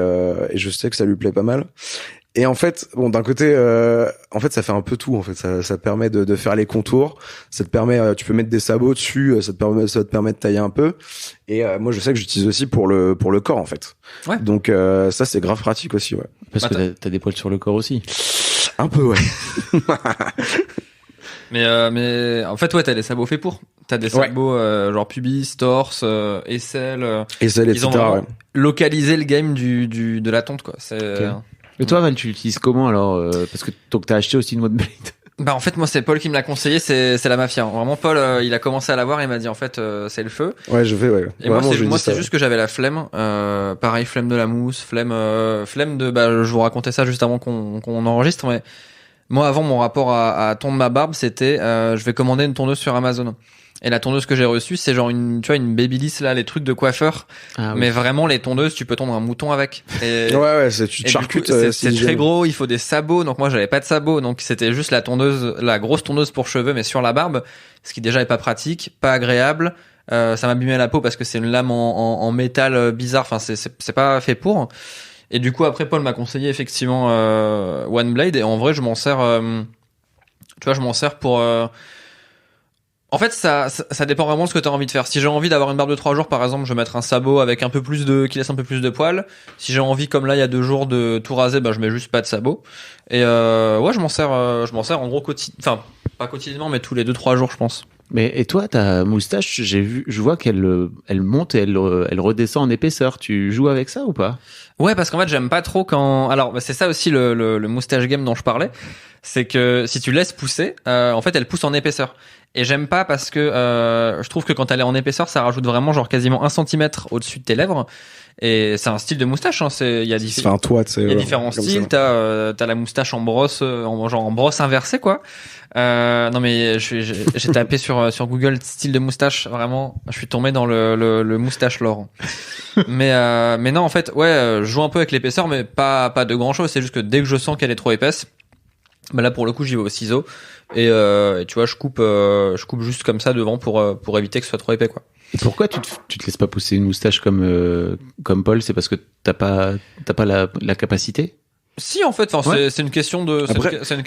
je sais que ça lui plaît pas mal. Et en fait, d'un côté, en fait, ça fait un peu tout. En fait, ça permet de faire les contours. Ça te permet, tu peux mettre des sabots dessus. Ça te permet de tailler un peu. Et moi, je sais que j'utilise aussi pour le corps, en fait. Ouais. Donc ça, c'est grave pratique aussi, ouais. Parce que t'as des poils sur le corps aussi. Un peu, ouais. Mais en fait, ouais, t'as des sabots faits pour. T'as des sabots genre pubis, torse, aisselle. Aisselle, etc. Ils ont localisé le game de la tonte, quoi. C'est. Okay. Et toi, Val, tu l'utilises comment alors parce que t'as acheté aussi une One Blade. Bah en fait moi c'est Paul qui me l'a conseillé, c'est la mafia. Vraiment Paul il a commencé à l'avoir et il m'a dit en fait c'est le feu. Ouais, je vais Et vraiment, moi c'est juste que j'avais la flemme pareil flemme de la mousse, flemme de je vous racontais ça juste avant qu'on enregistre mais moi avant mon rapport à tondre ma barbe, c'était je vais commander une tondeuse sur Amazon. Et la tondeuse que j'ai reçue, c'est genre une Babyliss là, les trucs de coiffeur. Ah, oui. Mais vraiment les tondeuses, tu peux tondre un mouton avec. Et, tu te charcutes. C'est très gros, il faut des sabots. Donc moi j'avais pas de sabots, donc c'était juste la grosse tondeuse pour cheveux, mais sur la barbe, ce qui déjà est pas pratique, pas agréable. Ça m'abîmait la peau parce que c'est une lame en métal bizarre. Enfin c'est pas fait pour. Et du coup après Paul m'a conseillé effectivement One Blade et en vrai je m'en sers. Je m'en sers pour. En fait, ça dépend vraiment de ce que t'as envie de faire. Si j'ai envie d'avoir une barbe de 3 jours, par exemple, je vais mettre un sabot avec qui laisse un peu plus de poils. Si j'ai envie, comme là, il y a 2 jours de tout raser, je mets juste pas de sabot. Et je m'en sers en gros enfin, pas quotidiennement, mais tous les 2-3 jours, je pense. Et toi, ta moustache, je vois qu'elle monte et elle redescend en épaisseur. Tu joues avec ça ou pas? Ouais, parce qu'en fait, j'aime pas trop quand. Alors, c'est ça aussi le moustache game dont je parlais. C'est que si tu laisses pousser, en fait, elle pousse en épaisseur. Et j'aime pas parce que je trouve que quand elle est en épaisseur, ça rajoute vraiment genre quasiment 1 centimètre au-dessus de tes lèvres. Et c'est un style de moustache. Hein. Il y a différents styles. T'as la moustache en brosse, en brosse inversée quoi. Non mais j'ai tapé sur Google style de moustache. Vraiment, je suis tombé dans le moustache lore. mais non en fait je joue un peu avec l'épaisseur, mais pas de grand chose. C'est juste que dès que je sens qu'elle est trop épaisse. Là pour le coup j'y vais au ciseau et tu vois je coupe juste comme ça devant pour éviter que ce soit trop épais quoi. Et pourquoi tu te laisses pas pousser une moustache comme Paul? C'est parce que t'as pas la capacité? Si en fait c'est une question de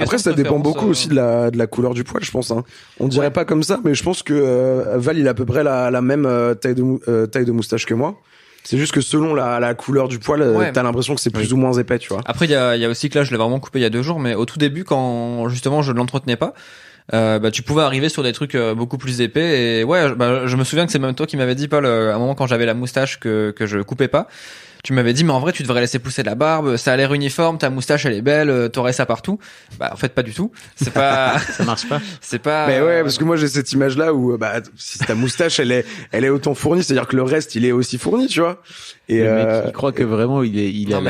après ça dépend beaucoup aussi de la couleur du poil je pense hein. On dirait pas comme ça mais je pense que Val il a à peu près la même taille de moustache que moi. C'est juste que selon la couleur du poil, t'as l'impression que c'est plus ou moins épais, tu vois. Après, il y a aussi que là, je l'ai vraiment coupé il y a 2 jours, mais au tout début, quand justement je ne l'entretenais pas, tu pouvais arriver sur des trucs beaucoup plus épais. Et je me souviens que c'est même toi qui m'avais dit, Paul, à un moment quand j'avais la moustache que je coupais pas. Tu m'avais dit mais en vrai tu devrais laisser pousser de la barbe, ça a l'air uniforme, ta moustache elle est belle, t'aurais ça partout. En fait pas du tout. C'est pas ça marche pas. C'est pas Mais ouais parce que moi j'ai cette image là où si ta moustache elle est autant fournie, c'est-à-dire que le reste il est aussi fourni, tu vois. Et le mec il croit que vraiment il a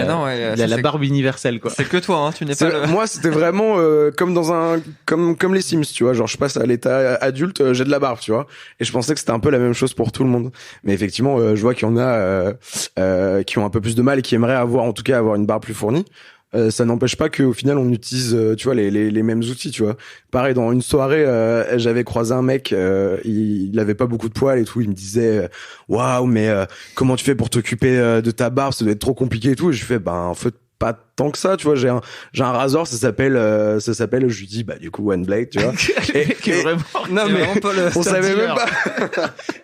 la barbe universelle quoi. C'est que toi hein, tu n'es pas Moi c'était vraiment comme les Sims, tu vois, genre je passe à l'état adulte, j'ai de la barbe, tu vois. Et je pensais que c'était un peu la même chose pour tout le monde. Mais effectivement je vois qu'il y en a qui ont un peu plus de mal et qui aimeraient avoir une barbe plus fournie. Ça n'empêche pas qu'au final on utilise tu vois les mêmes outils, tu vois. Pareil dans une soirée j'avais croisé un mec il avait pas beaucoup de poils et tout, il me disait waouh mais comment tu fais pour t'occuper de ta barbe, ça doit être trop compliqué et tout. Et je fais en fait pas tant que ça, tu vois, j'ai un rasoir, ça s'appelle je lui dis du coup One Blade, tu vois. On savait même pas.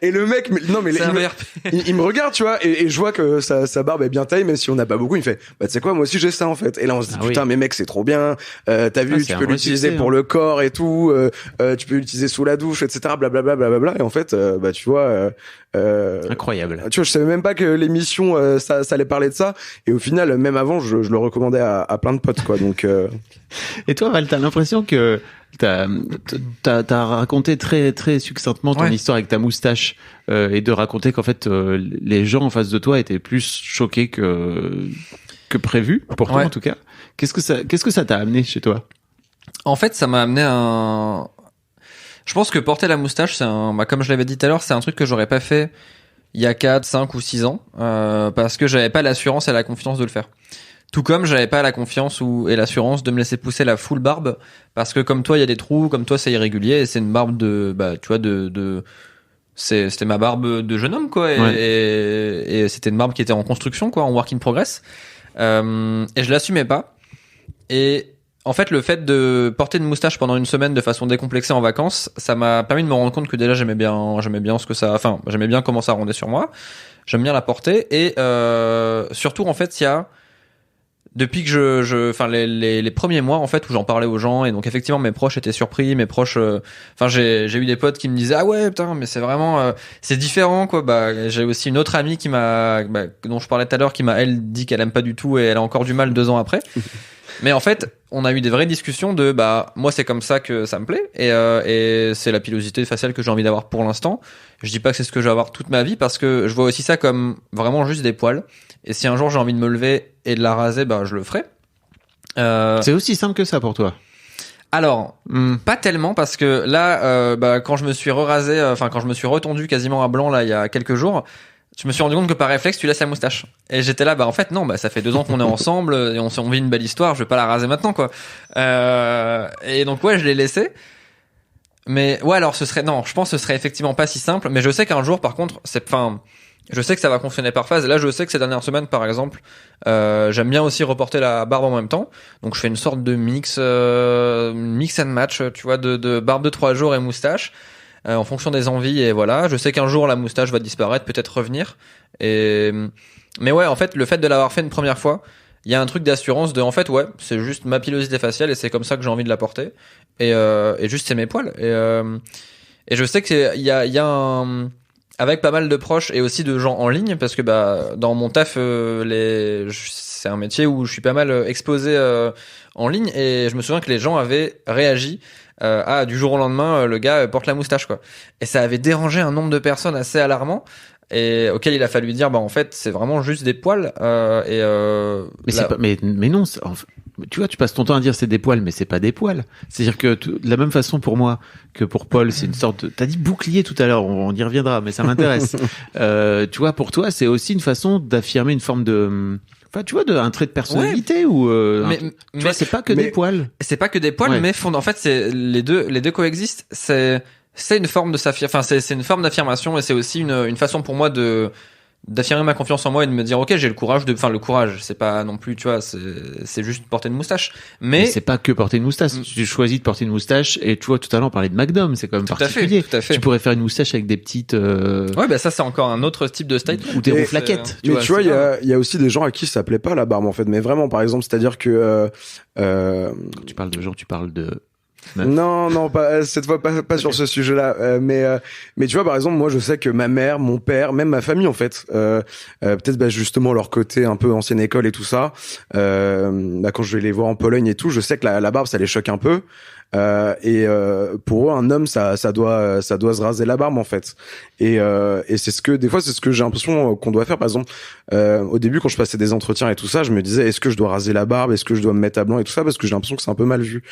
Et le mec il me regarde, tu vois, et je vois que sa barbe est bien taillée même si on n'a pas beaucoup, il me fait tu sais quoi, moi aussi j'ai ça en fait. Et là on se dit putain mais mec, c'est trop bien. T'as vu, tu peux l'utiliser pour le corps et tout, tu peux l'utiliser sous la douche, etc. blablabla. Et en fait tu vois incroyable. Tu vois, je savais même pas que l'émission ça allait parler de ça, et au final même avant je le recommandais à plein de potes quoi. Donc Et toi Val, t'as l'impression que t'as raconté très très succinctement ton histoire avec ta moustache et de raconter qu'en fait les gens en face de toi étaient plus choqués que prévu pour toi en tout cas. Qu'est-ce que ça t'a amené chez toi? En fait, ça m'a amené je pense que porter la moustache, c'est comme je l'avais dit tout à l'heure, c'est un truc que j'aurais pas fait il y a 4, 5 ou 6 ans, parce que j'avais pas l'assurance et la confiance de le faire. Tout comme j'avais pas la confiance et l'assurance de me laisser pousser la full barbe, parce que comme toi, il y a des trous, comme toi, c'est irrégulier, et c'est une barbe tu vois, c'était ma barbe de jeune homme, quoi, et c'était une barbe qui était en construction, quoi, en work in progress, et je l'assumais pas. Et en fait, le fait de porter une moustache pendant une semaine de façon décomplexée en vacances, ça m'a permis de me rendre compte que déjà j'aimais bien j'aimais bien comment ça rendait sur moi. J'aime bien la porter, et surtout en fait, il y a depuis que enfin les premiers mois en fait où j'en parlais aux gens, et donc effectivement mes proches étaient surpris, mes proches, enfin j'ai eu des potes qui me disaient ah ouais putain mais c'est vraiment c'est différent quoi. Bah j'ai aussi une autre amie dont je parlais tout à l'heure qui m'a elle dit qu'elle aime pas du tout et elle a encore du mal 2 ans après. Mais en fait, on a eu des vraies discussions de bah moi c'est comme ça que ça me plaît et c'est la pilosité faciale que j'ai envie d'avoir pour l'instant. Je dis pas que c'est ce que je vais avoir toute ma vie parce que je vois aussi ça comme vraiment juste des poils. Et si un jour j'ai envie de me lever et de la raser, bah je le ferai. C'est aussi simple que ça pour toi. Alors, pas tellement parce que là, quand je me suis rasé, quand je me suis retondu quasiment à blanc là il y a quelques jours. Je me suis rendu compte que par réflexe, tu laisses la moustache. Et j'étais là, bah en fait non, bah ça fait 2 ans qu'on est ensemble et on vit une belle histoire. Je vais pas la raser maintenant quoi. Et donc ouais, je l'ai laissé. Mais ouais, alors je pense que ce serait effectivement pas si simple. Mais je sais qu'un jour, par contre, je sais que ça va fonctionner par phase. Et là, je sais que ces dernières semaines, par exemple, j'aime bien aussi reporter la barbe en même temps. Donc je fais une sorte de mix and match, tu vois, de barbe de 3 jours et moustache. En fonction des envies et voilà. Je sais qu'un jour la moustache va disparaître, peut-être revenir. Mais ouais, en fait, le fait de l'avoir fait une première fois, il y a un truc d'assurance en fait, ouais, c'est juste ma pilosité faciale et c'est comme ça que j'ai envie de la porter. Et juste c'est mes poils. Et je sais que il y a un avec pas mal de proches et aussi de gens en ligne parce que bah dans mon taf c'est un métier où je suis pas mal exposé en ligne et je me souviens que les gens avaient réagi du jour au lendemain le gars porte la moustache quoi. Et ça avait dérangé un nombre de personnes assez alarmant et auquel il a fallu dire bah en fait c'est vraiment juste des poils mais non, tu vois, tu passes ton temps à dire c'est des poils, mais c'est pas des poils. C'est-à-dire que de la même façon pour moi que pour Paul, c'est une sorte de... T'as dit bouclier tout à l'heure, on y reviendra, mais ça m'intéresse. Tu vois, pour toi, c'est aussi une façon d'affirmer une forme de... Enfin, tu vois, un trait de personnalité ou... tu vois, c'est pas que des poils. C'est pas que des poils, mais en fait, c'est les deux coexistent. C'est une forme de c'est une forme d'affirmation et c'est aussi une façon pour moi d'affirmer ma confiance en moi et de me dire ok j'ai le courage le courage c'est pas non plus tu vois c'est juste porter une moustache mais c'est pas que porter une moustache. Tu choisis de porter une moustache et tu vois tout à l'heure on parlait de McDom, c'est quand même particulier. Tout à fait. Tu pourrais faire une moustache avec des petites ouais bah ça c'est encore un autre type de style ou des rouflaquettes. Mais tu vois il y a aussi des gens à qui ça plaît pas la barbe en fait, mais vraiment par exemple, c'est-à-dire que quand tu parles de gens, tu parles de Non, pas cette fois, pas sur ce sujet-là. Mais tu vois, par exemple, moi, je sais que ma mère, mon père, même ma famille, en fait, peut-être justement leur côté un peu ancienne école et tout ça. Quand je vais les voir en Pologne et tout, je sais que la barbe, ça les choque un peu. Pour eux, un homme, ça doit se raser la barbe en fait. Et des fois, c'est ce que j'ai l'impression qu'on doit faire. Par exemple, au début, quand je passais des entretiens et tout ça, je me disais, est-ce que je dois raser la barbe, est-ce que je dois me mettre à blanc et tout ça, parce que j'ai l'impression que c'est un peu mal vu.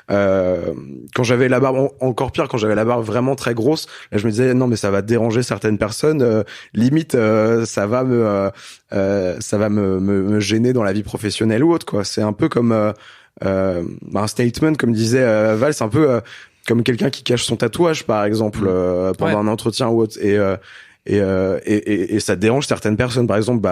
Quand j'avais la barbe, encore pire, quand j'avais la barbe vraiment très grosse, là, je me disais, non, mais ça va déranger certaines personnes. Limite, ça va me gêner dans la vie professionnelle ou autre, quoi. C'est un peu comme un statement, comme disait Val, c'est un peu comme quelqu'un qui cache son tatouage, par exemple, pendant un entretien ou autre. Et ça dérange certaines personnes. Par exemple,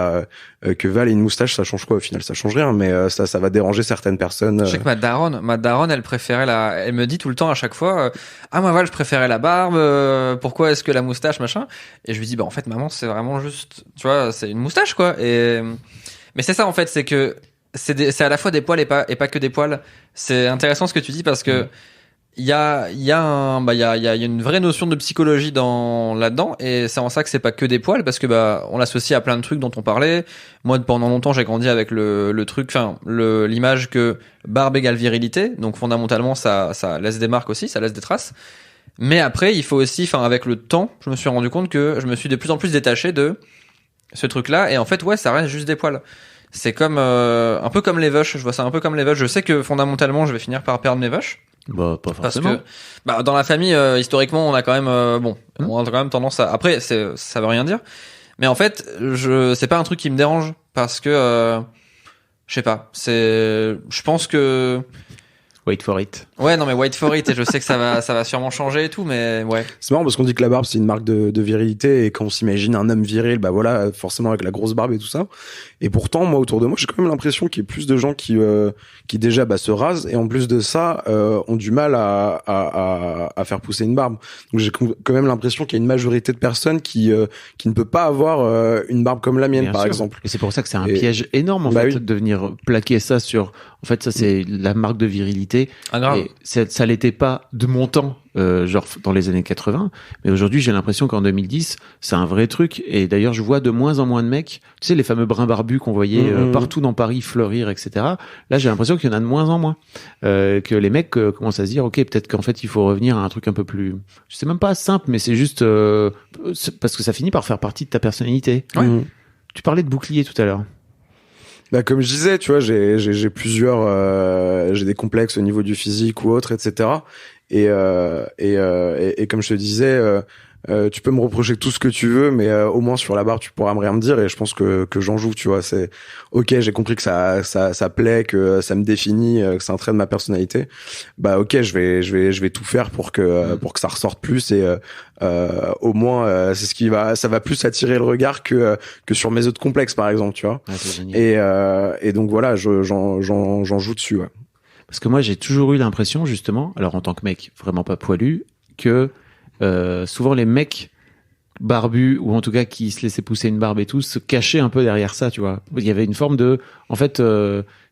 que Val ait une moustache, ça change quoi au final? Ça change rien, mais ça va déranger certaines personnes. Je sais que ma daronne, elle préférait elle me dit tout le temps à chaque fois, moi Val, je préférais la barbe. Pourquoi est-ce que la moustache, machin? Et je lui dis, bah en fait, maman, c'est vraiment juste, tu vois, c'est une moustache, quoi. Mais c'est ça en fait, c'est que c'est à la fois des poils et pas que des poils. C'est intéressant ce que tu dis parce que il y a une vraie notion de psychologie là-dedans et c'est en ça que c'est pas que des poils parce que on l'associe à plein de trucs dont on parlait. Moi pendant longtemps j'ai grandi avec le truc, l'image que barbe égale virilité, donc fondamentalement ça laisse des marques aussi, ça laisse des traces. Mais après il faut aussi, avec le temps, je me suis rendu compte que je me suis de plus en plus détaché de ce truc-là et en fait ouais ça reste juste des poils. C'est comme un peu comme les vaches, je vois ça un peu comme les vaches. Je sais que fondamentalement je vais finir par perdre mes vaches. Bah pas forcément. Parce que dans la famille historiquement on a quand même on a quand même tendance à après ça veut rien dire. Mais en fait, c'est pas un truc qui me dérange parce que je sais pas, je pense que Wait for it. Ouais, non, mais wait for it, et je sais que ça va sûrement changer et tout, mais ouais. C'est marrant parce qu'on dit que la barbe, c'est une marque de virilité, et quand on s'imagine un homme viril, bah voilà, forcément avec la grosse barbe et tout ça. Et pourtant, moi, autour de moi, j'ai quand même l'impression qu'il y a plus de gens qui déjà, se rasent, et en plus de ça, ont du mal à faire pousser une barbe. Donc j'ai quand même l'impression qu'il y a une majorité de personnes qui ne peut pas avoir une barbe comme la mienne, Bien par sûr. exemple. Et c'est pour ça que c'est un piège énorme, en fait, de venir plaquer ça sur, en fait, ça, c'est la marque de virilité. Ah, grave. Et ça l'était pas de mon temps, genre dans les années 80. Mais aujourd'hui, j'ai l'impression qu'en 2010, c'est un vrai truc. Et d'ailleurs, je vois de moins en moins de mecs, tu sais, les fameux brins barbus qu'on voyait partout dans Paris fleurir, etc. Là, j'ai l'impression qu'il y en a de moins en moins. Que les mecs commencent à se dire, ok, peut-être qu'en fait, il faut revenir à un truc un peu plus, je sais même pas simple, mais c'est juste parce que ça finit par faire partie de ta personnalité. Ouais. Tu parlais de bouclier tout à l'heure. Bah comme je disais, tu vois, j'ai plusieurs, j'ai des complexes au niveau du physique ou autre, etc. Et comme je te disais, tu peux me reprocher tout ce que tu veux, mais au moins sur la barre tu pourras rien me dire, et je pense que j'en joue, tu vois. C'est ok, j'ai compris que ça plaît, que ça me définit, que c'est un trait de ma personnalité. Bah ok, je vais tout faire pour que ça ressorte plus, et au moins c'est ça va plus attirer le regard que sur mes autres complexes, par exemple, tu vois. Ouais, c'est génial. Et donc voilà, j'en joue dessus, ouais. Parce que moi, j'ai toujours eu l'impression, justement, alors en tant que mec vraiment pas poilu, que souvent les mecs barbus, ou en tout cas qui se laissaient pousser une barbe et tout, se cachaient un peu derrière ça, tu vois. Il y avait une forme de... En fait,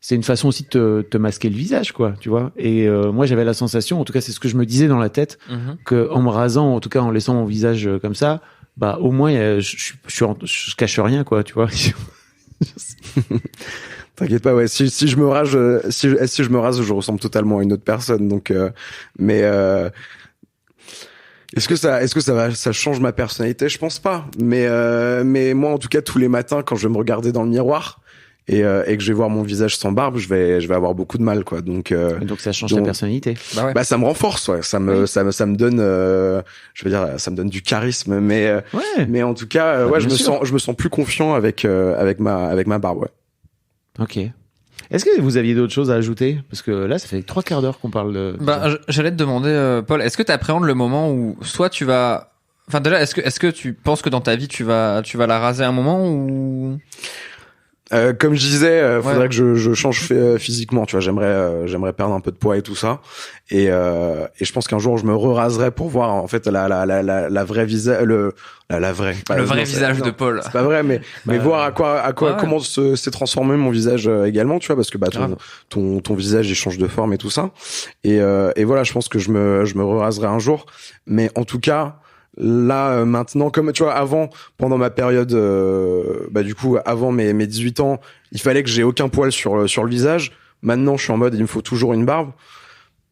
c'est une façon aussi de te masquer le visage, quoi, tu vois. Et moi, j'avais la sensation, en tout cas, c'est ce que je me disais dans la tête, que en me rasant, en tout cas en laissant mon visage comme ça, bah au moins, je cache rien, quoi, tu vois. T'inquiète pas, ouais. Si je me rase, si je me rase, je ressemble totalement à une autre personne. Donc, est-ce que ça change ma personnalité? Je pense pas. Mais moi, en tout cas, tous les matins, quand je vais me regarder dans le miroir et que je vais voir mon visage sans barbe, je vais avoir beaucoup de mal, quoi. Donc ça change ta personnalité. Bah ouais. Bah ça me renforce, ouais. Ça me donne, je veux dire, ça me donne du charisme. Mais en tout cas, ouais, je me sens plus confiant avec ma barbe, ouais. Ok. Est-ce que vous aviez d'autres choses à ajouter? Parce que là, ça fait 3 quarts d'heure qu'on parle de... J'allais te demander, Paul, est-ce que tu appréhendes le moment où soit tu vas... Enfin, déjà, est-ce que tu penses que dans ta vie, tu vas la raser à un moment, ou... Comme je disais, faudrait que je change physiquement, tu vois. J'aimerais perdre un peu de poids et tout ça, et je pense qu'un jour je me raserai pour voir en fait la vraie visage, le vrai visage de Paul. C'est pas vrai, mais voir à quoi comment s'est transformé mon visage également, tu vois, parce que ton visage il change de forme et tout ça, et voilà, je pense que je me raserai un jour, mais en tout cas. Là maintenant, comme tu vois, avant, pendant ma période du coup avant mes 18 ans, il fallait que j'ai aucun poil sur le visage. Maintenant je suis en mode il me faut toujours une barbe.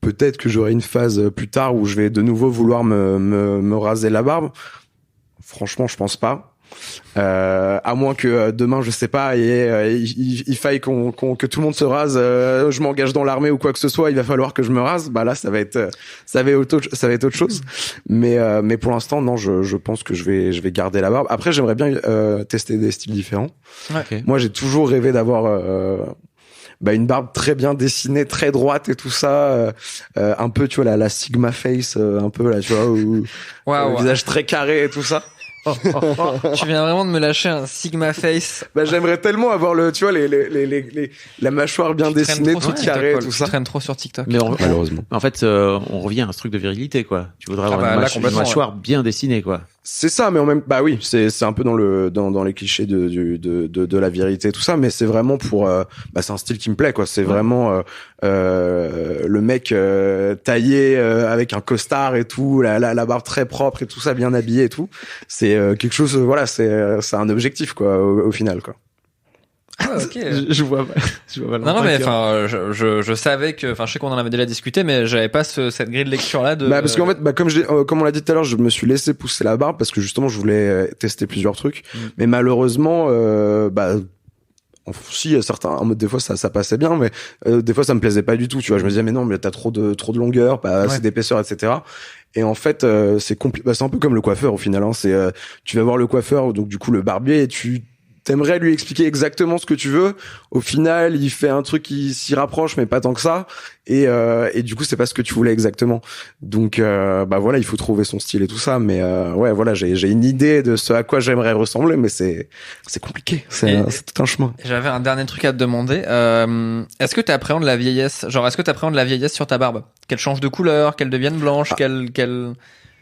Peut-être que j'aurai une phase plus tard où je vais de nouveau vouloir me raser la barbe. Franchement, je pense pas. À moins que demain, je sais pas, il faille que tout le monde se rase, je m'engage dans l'armée ou quoi que ce soit, il va falloir que je me rase. Bah là, ça va être autre chose. Mais pour l'instant, non, je pense que je vais garder la barbe. Après, j'aimerais bien tester des styles différents. Okay. Moi, j'ai toujours rêvé d'avoir une barbe très bien dessinée, très droite et tout ça, un peu, tu vois, la Sigma face, un peu là, tu vois, ou visage très carré et tout ça. Tu viens vraiment de me lâcher un Sigma face. Bah, j'aimerais tellement avoir la mâchoire bien dessinée, toute carrée, tout ça. Tu traînes trop sur TikTok. Mais malheureusement. En fait, on revient à un truc de virilité, quoi. Tu voudrais avoir une mâchoire bien dessinée, quoi. C'est ça, mais en même, bah oui, c'est un peu dans les clichés de la virilité, tout ça, mais c'est vraiment pour, c'est un style qui me plaît, quoi. C'est vraiment, le mec, taillé, avec un costard et tout, la barbe très propre et tout ça, bien habillé et tout. C'est quelque chose, voilà, c'est un objectif, quoi, au final, quoi. Ah, ok. Je vois non, mais enfin, je savais que, enfin, je sais qu'on en avait déjà discuté, mais j'avais pas cette grille de lecture là de. Parce qu'en fait, comme on l'a dit tout à l'heure, je me suis laissé pousser la barbe parce que justement, je voulais tester plusieurs trucs, mais malheureusement, si certains, en mode des fois ça passait bien, mais des fois ça me plaisait pas du tout, tu vois. Je me disais mais non, mais t'as trop de longueur, pas assez d'épaisseur, etc. Et en fait, c'est compliqué. C'est un peu comme le coiffeur au final. Hein. Tu vas voir le coiffeur, donc du coup le barbier, et t'aimerais lui expliquer exactement ce que tu veux. Au final, il fait un truc qui s'y rapproche, mais pas tant que ça. Et du coup, c'est pas ce que tu voulais exactement. Donc, bah voilà, il faut trouver son style et tout ça. Mais ouais, voilà, j'ai une idée de ce à quoi j'aimerais ressembler, mais c'est compliqué. C'est tout un chemin. J'avais un dernier truc à te demander. Est-ce que t'appréhendes la vieillesse? Genre, est-ce que t'appréhendes la vieillesse sur ta barbe? Qu'elle change de couleur, qu'elle devienne blanche, qu'elle...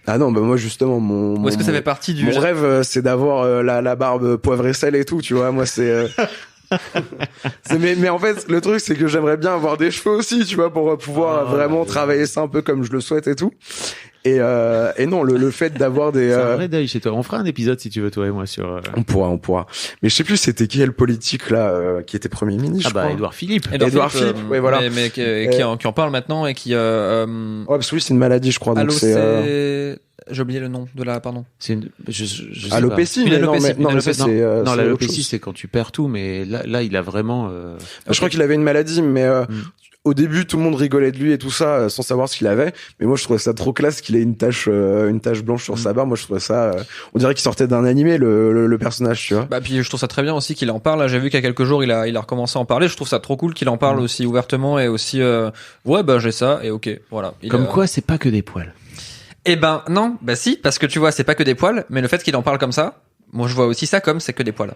Ah non, bah moi justement Ou est-ce que ça fait partie du... Mon rêve, c'est d'avoir la barbe poivre et sel et tout, tu vois. Moi, c'est... mais en fait, le truc, c'est que j'aimerais bien avoir des cheveux aussi, tu vois, pour pouvoir vraiment travailler ça un peu comme je le souhaite et tout. Et non, le fait d'avoir des... C'est un vrai deuil chez toi. On fera un épisode si tu veux, toi et moi, sur... On pourra. Mais je sais plus c'était quel politique là qui était Premier ministre. Ah bah Édouard Philippe. Édouard Philippe, ouais voilà. Mais qui en parle maintenant et qui... Ouais, parce que oui, c'est une maladie, je crois. Donc c'est... J'ai oublié le nom de la... Pardon. C'est une... Alopécie, mais non, l'alopécie, c'est quand tu perds tout, mais là, il a vraiment... Je crois qu'il avait une maladie, mais... Au début, tout le monde rigolait de lui et tout ça, sans savoir ce qu'il avait. Mais moi, je trouvais ça trop classe qu'il ait une tache blanche sur sa barbe. Moi, je trouvais ça, on dirait qu'il sortait d'un animé, le personnage, tu vois. Bah, puis je trouve ça très bien aussi qu'il en parle. Là, j'ai vu qu'il y a quelques jours, il a recommencé à en parler. Je trouve ça trop cool qu'il en parle aussi ouvertement et aussi, ouais, bah, j'ai ça et ok, voilà. Comme quoi, c'est pas que des poils. Eh ben, non, bah si, parce que tu vois, c'est pas que des poils, mais le fait qu'il en parle comme ça, moi, je vois aussi ça comme c'est que des poils.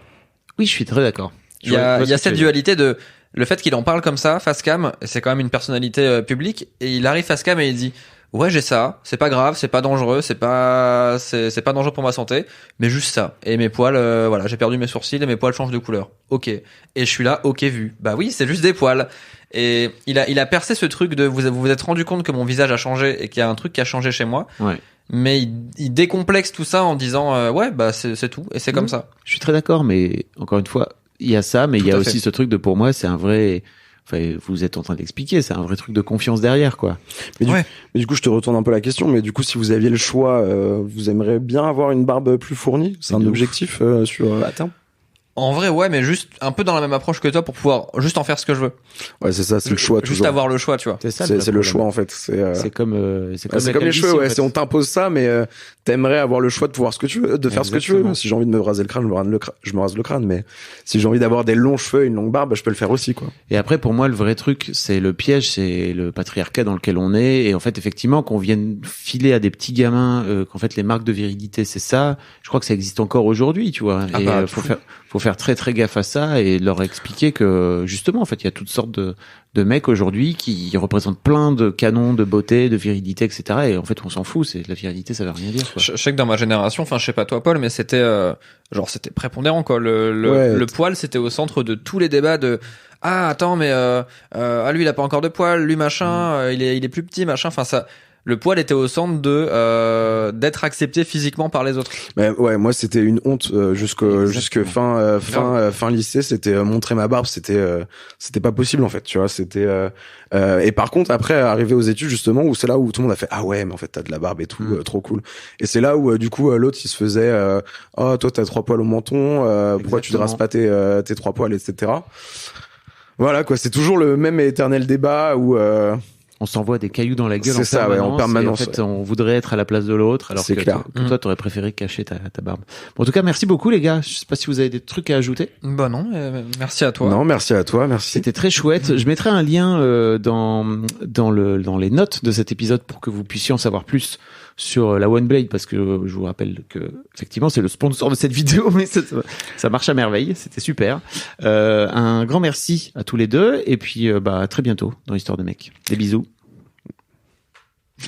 Oui, je suis très d'accord. Il y a cette dualité de, le fait qu'il en parle comme ça, face cam, c'est quand même une personnalité publique, et il arrive face cam et il dit, ouais, j'ai ça, c'est pas grave, c'est pas dangereux, c'est pas dangereux pour ma santé, mais juste ça. Et mes poils, voilà, j'ai perdu mes sourcils et mes poils changent de couleur. Ok. Et je suis là, ok, vu. Bah oui, c'est juste des poils. Et il a percé ce truc de, vous vous êtes rendu compte que mon visage a changé et qu'il y a un truc qui a changé chez moi. Ouais. Mais il décomplexe tout ça en disant, ouais, bah c'est tout, et c'est comme ça. Je suis très d'accord, mais encore une fois, il y a ça, mais il y a aussi ce truc de, pour moi, c'est un vrai, enfin, vous êtes en train d'expliquer, c'est un vrai truc de confiance derrière, quoi. Mais du coup, je te retourne un peu la question, mais du coup, si vous aviez le choix, vous aimeriez bien avoir une barbe plus fournie? C'est un objectif sur à terme? En vrai, ouais, mais juste un peu dans la même approche que toi pour pouvoir juste en faire ce que je veux. Ouais, c'est ça, c'est le choix. Juste avoir le choix, tu vois. C'est le choix, en fait. C'est comme les cheveux, ouais. On t'impose ça, mais t'aimerais avoir le choix de pouvoir ce que tu veux, de faire ce que tu veux. Si j'ai envie de me raser le crâne, je me rase le crâne, mais si j'ai envie d'avoir des longs cheveux, une longue barbe, je peux le faire aussi, quoi. Et après, pour moi, le vrai truc, c'est le piège, c'est le patriarcat dans lequel on est. Et en fait, effectivement, qu'on vienne filer à des petits gamins, qu'en fait, les marques de virilité, c'est ça. Je crois que ça existe encore aujourd'hui, tu vois. Ah, et bah, faut faire très très gaffe à ça et leur expliquer que justement en fait il y a toutes sortes de mecs aujourd'hui qui représentent plein de canons de beauté, de virilité, etc. Et en fait on s'en fout, c'est la virilité, ça veut rien dire, quoi. Je sais que dans ma génération, enfin je sais pas toi Paul, mais c'était genre c'était prépondérant, quoi. Le poil, c'était au centre de tous les débats de ah attends mais lui il a pas encore de poil, lui machin, il est plus petit machin, enfin ça. Le poil était au centre de d'être accepté physiquement par les autres. Mais ouais, moi c'était une honte jusque fin lycée, c'était montrer ma barbe, c'était pas possible en fait, tu vois, c'était et par contre après arrivé aux études justement où c'est là où tout le monde a fait ah ouais, mais en fait t'as de la barbe et tout, trop cool. Et c'est là où du coup l'autre il se faisait oh toi t'as 3 poils au menton, pourquoi tu te rases pas tes 3 poils, etc. Voilà quoi, c'est toujours le même éternel débat où on s'envoie des cailloux dans la gueule en permanence. En fait, on voudrait être à la place de l'autre, alors que toi, t'aurais préféré cacher ta barbe. Bon, en tout cas, merci beaucoup, les gars. Je sais pas si vous avez des trucs à ajouter. Bah non, merci à toi. Non, merci à toi, merci. C'était très chouette. Je mettrai un lien dans les notes de cet épisode pour que vous puissiez en savoir plus sur la OneBlade, parce que je vous rappelle que effectivement c'est le sponsor de cette vidéo, mais ça marche à merveille, c'était super. Un grand merci à tous les deux, et puis à très bientôt dans Histoire de Mec. Des bisous.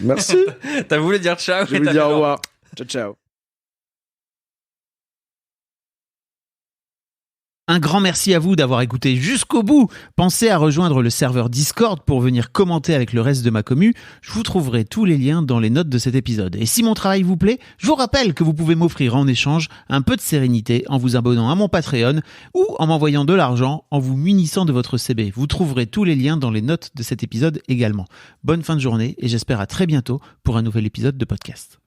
Merci. T'as voulu dire ciao. Je voulais dire au revoir. Ciao, ciao. Un grand merci à vous d'avoir écouté jusqu'au bout. Pensez à rejoindre le serveur Discord pour venir commenter avec le reste de ma commu. Je vous trouverai tous les liens dans les notes de cet épisode. Et si mon travail vous plaît, je vous rappelle que vous pouvez m'offrir en échange un peu de sérénité en vous abonnant à mon Patreon ou en m'envoyant de l'argent en vous munissant de votre CB. Vous trouverez tous les liens dans les notes de cet épisode également. Bonne fin de journée et j'espère à très bientôt pour un nouvel épisode de podcast.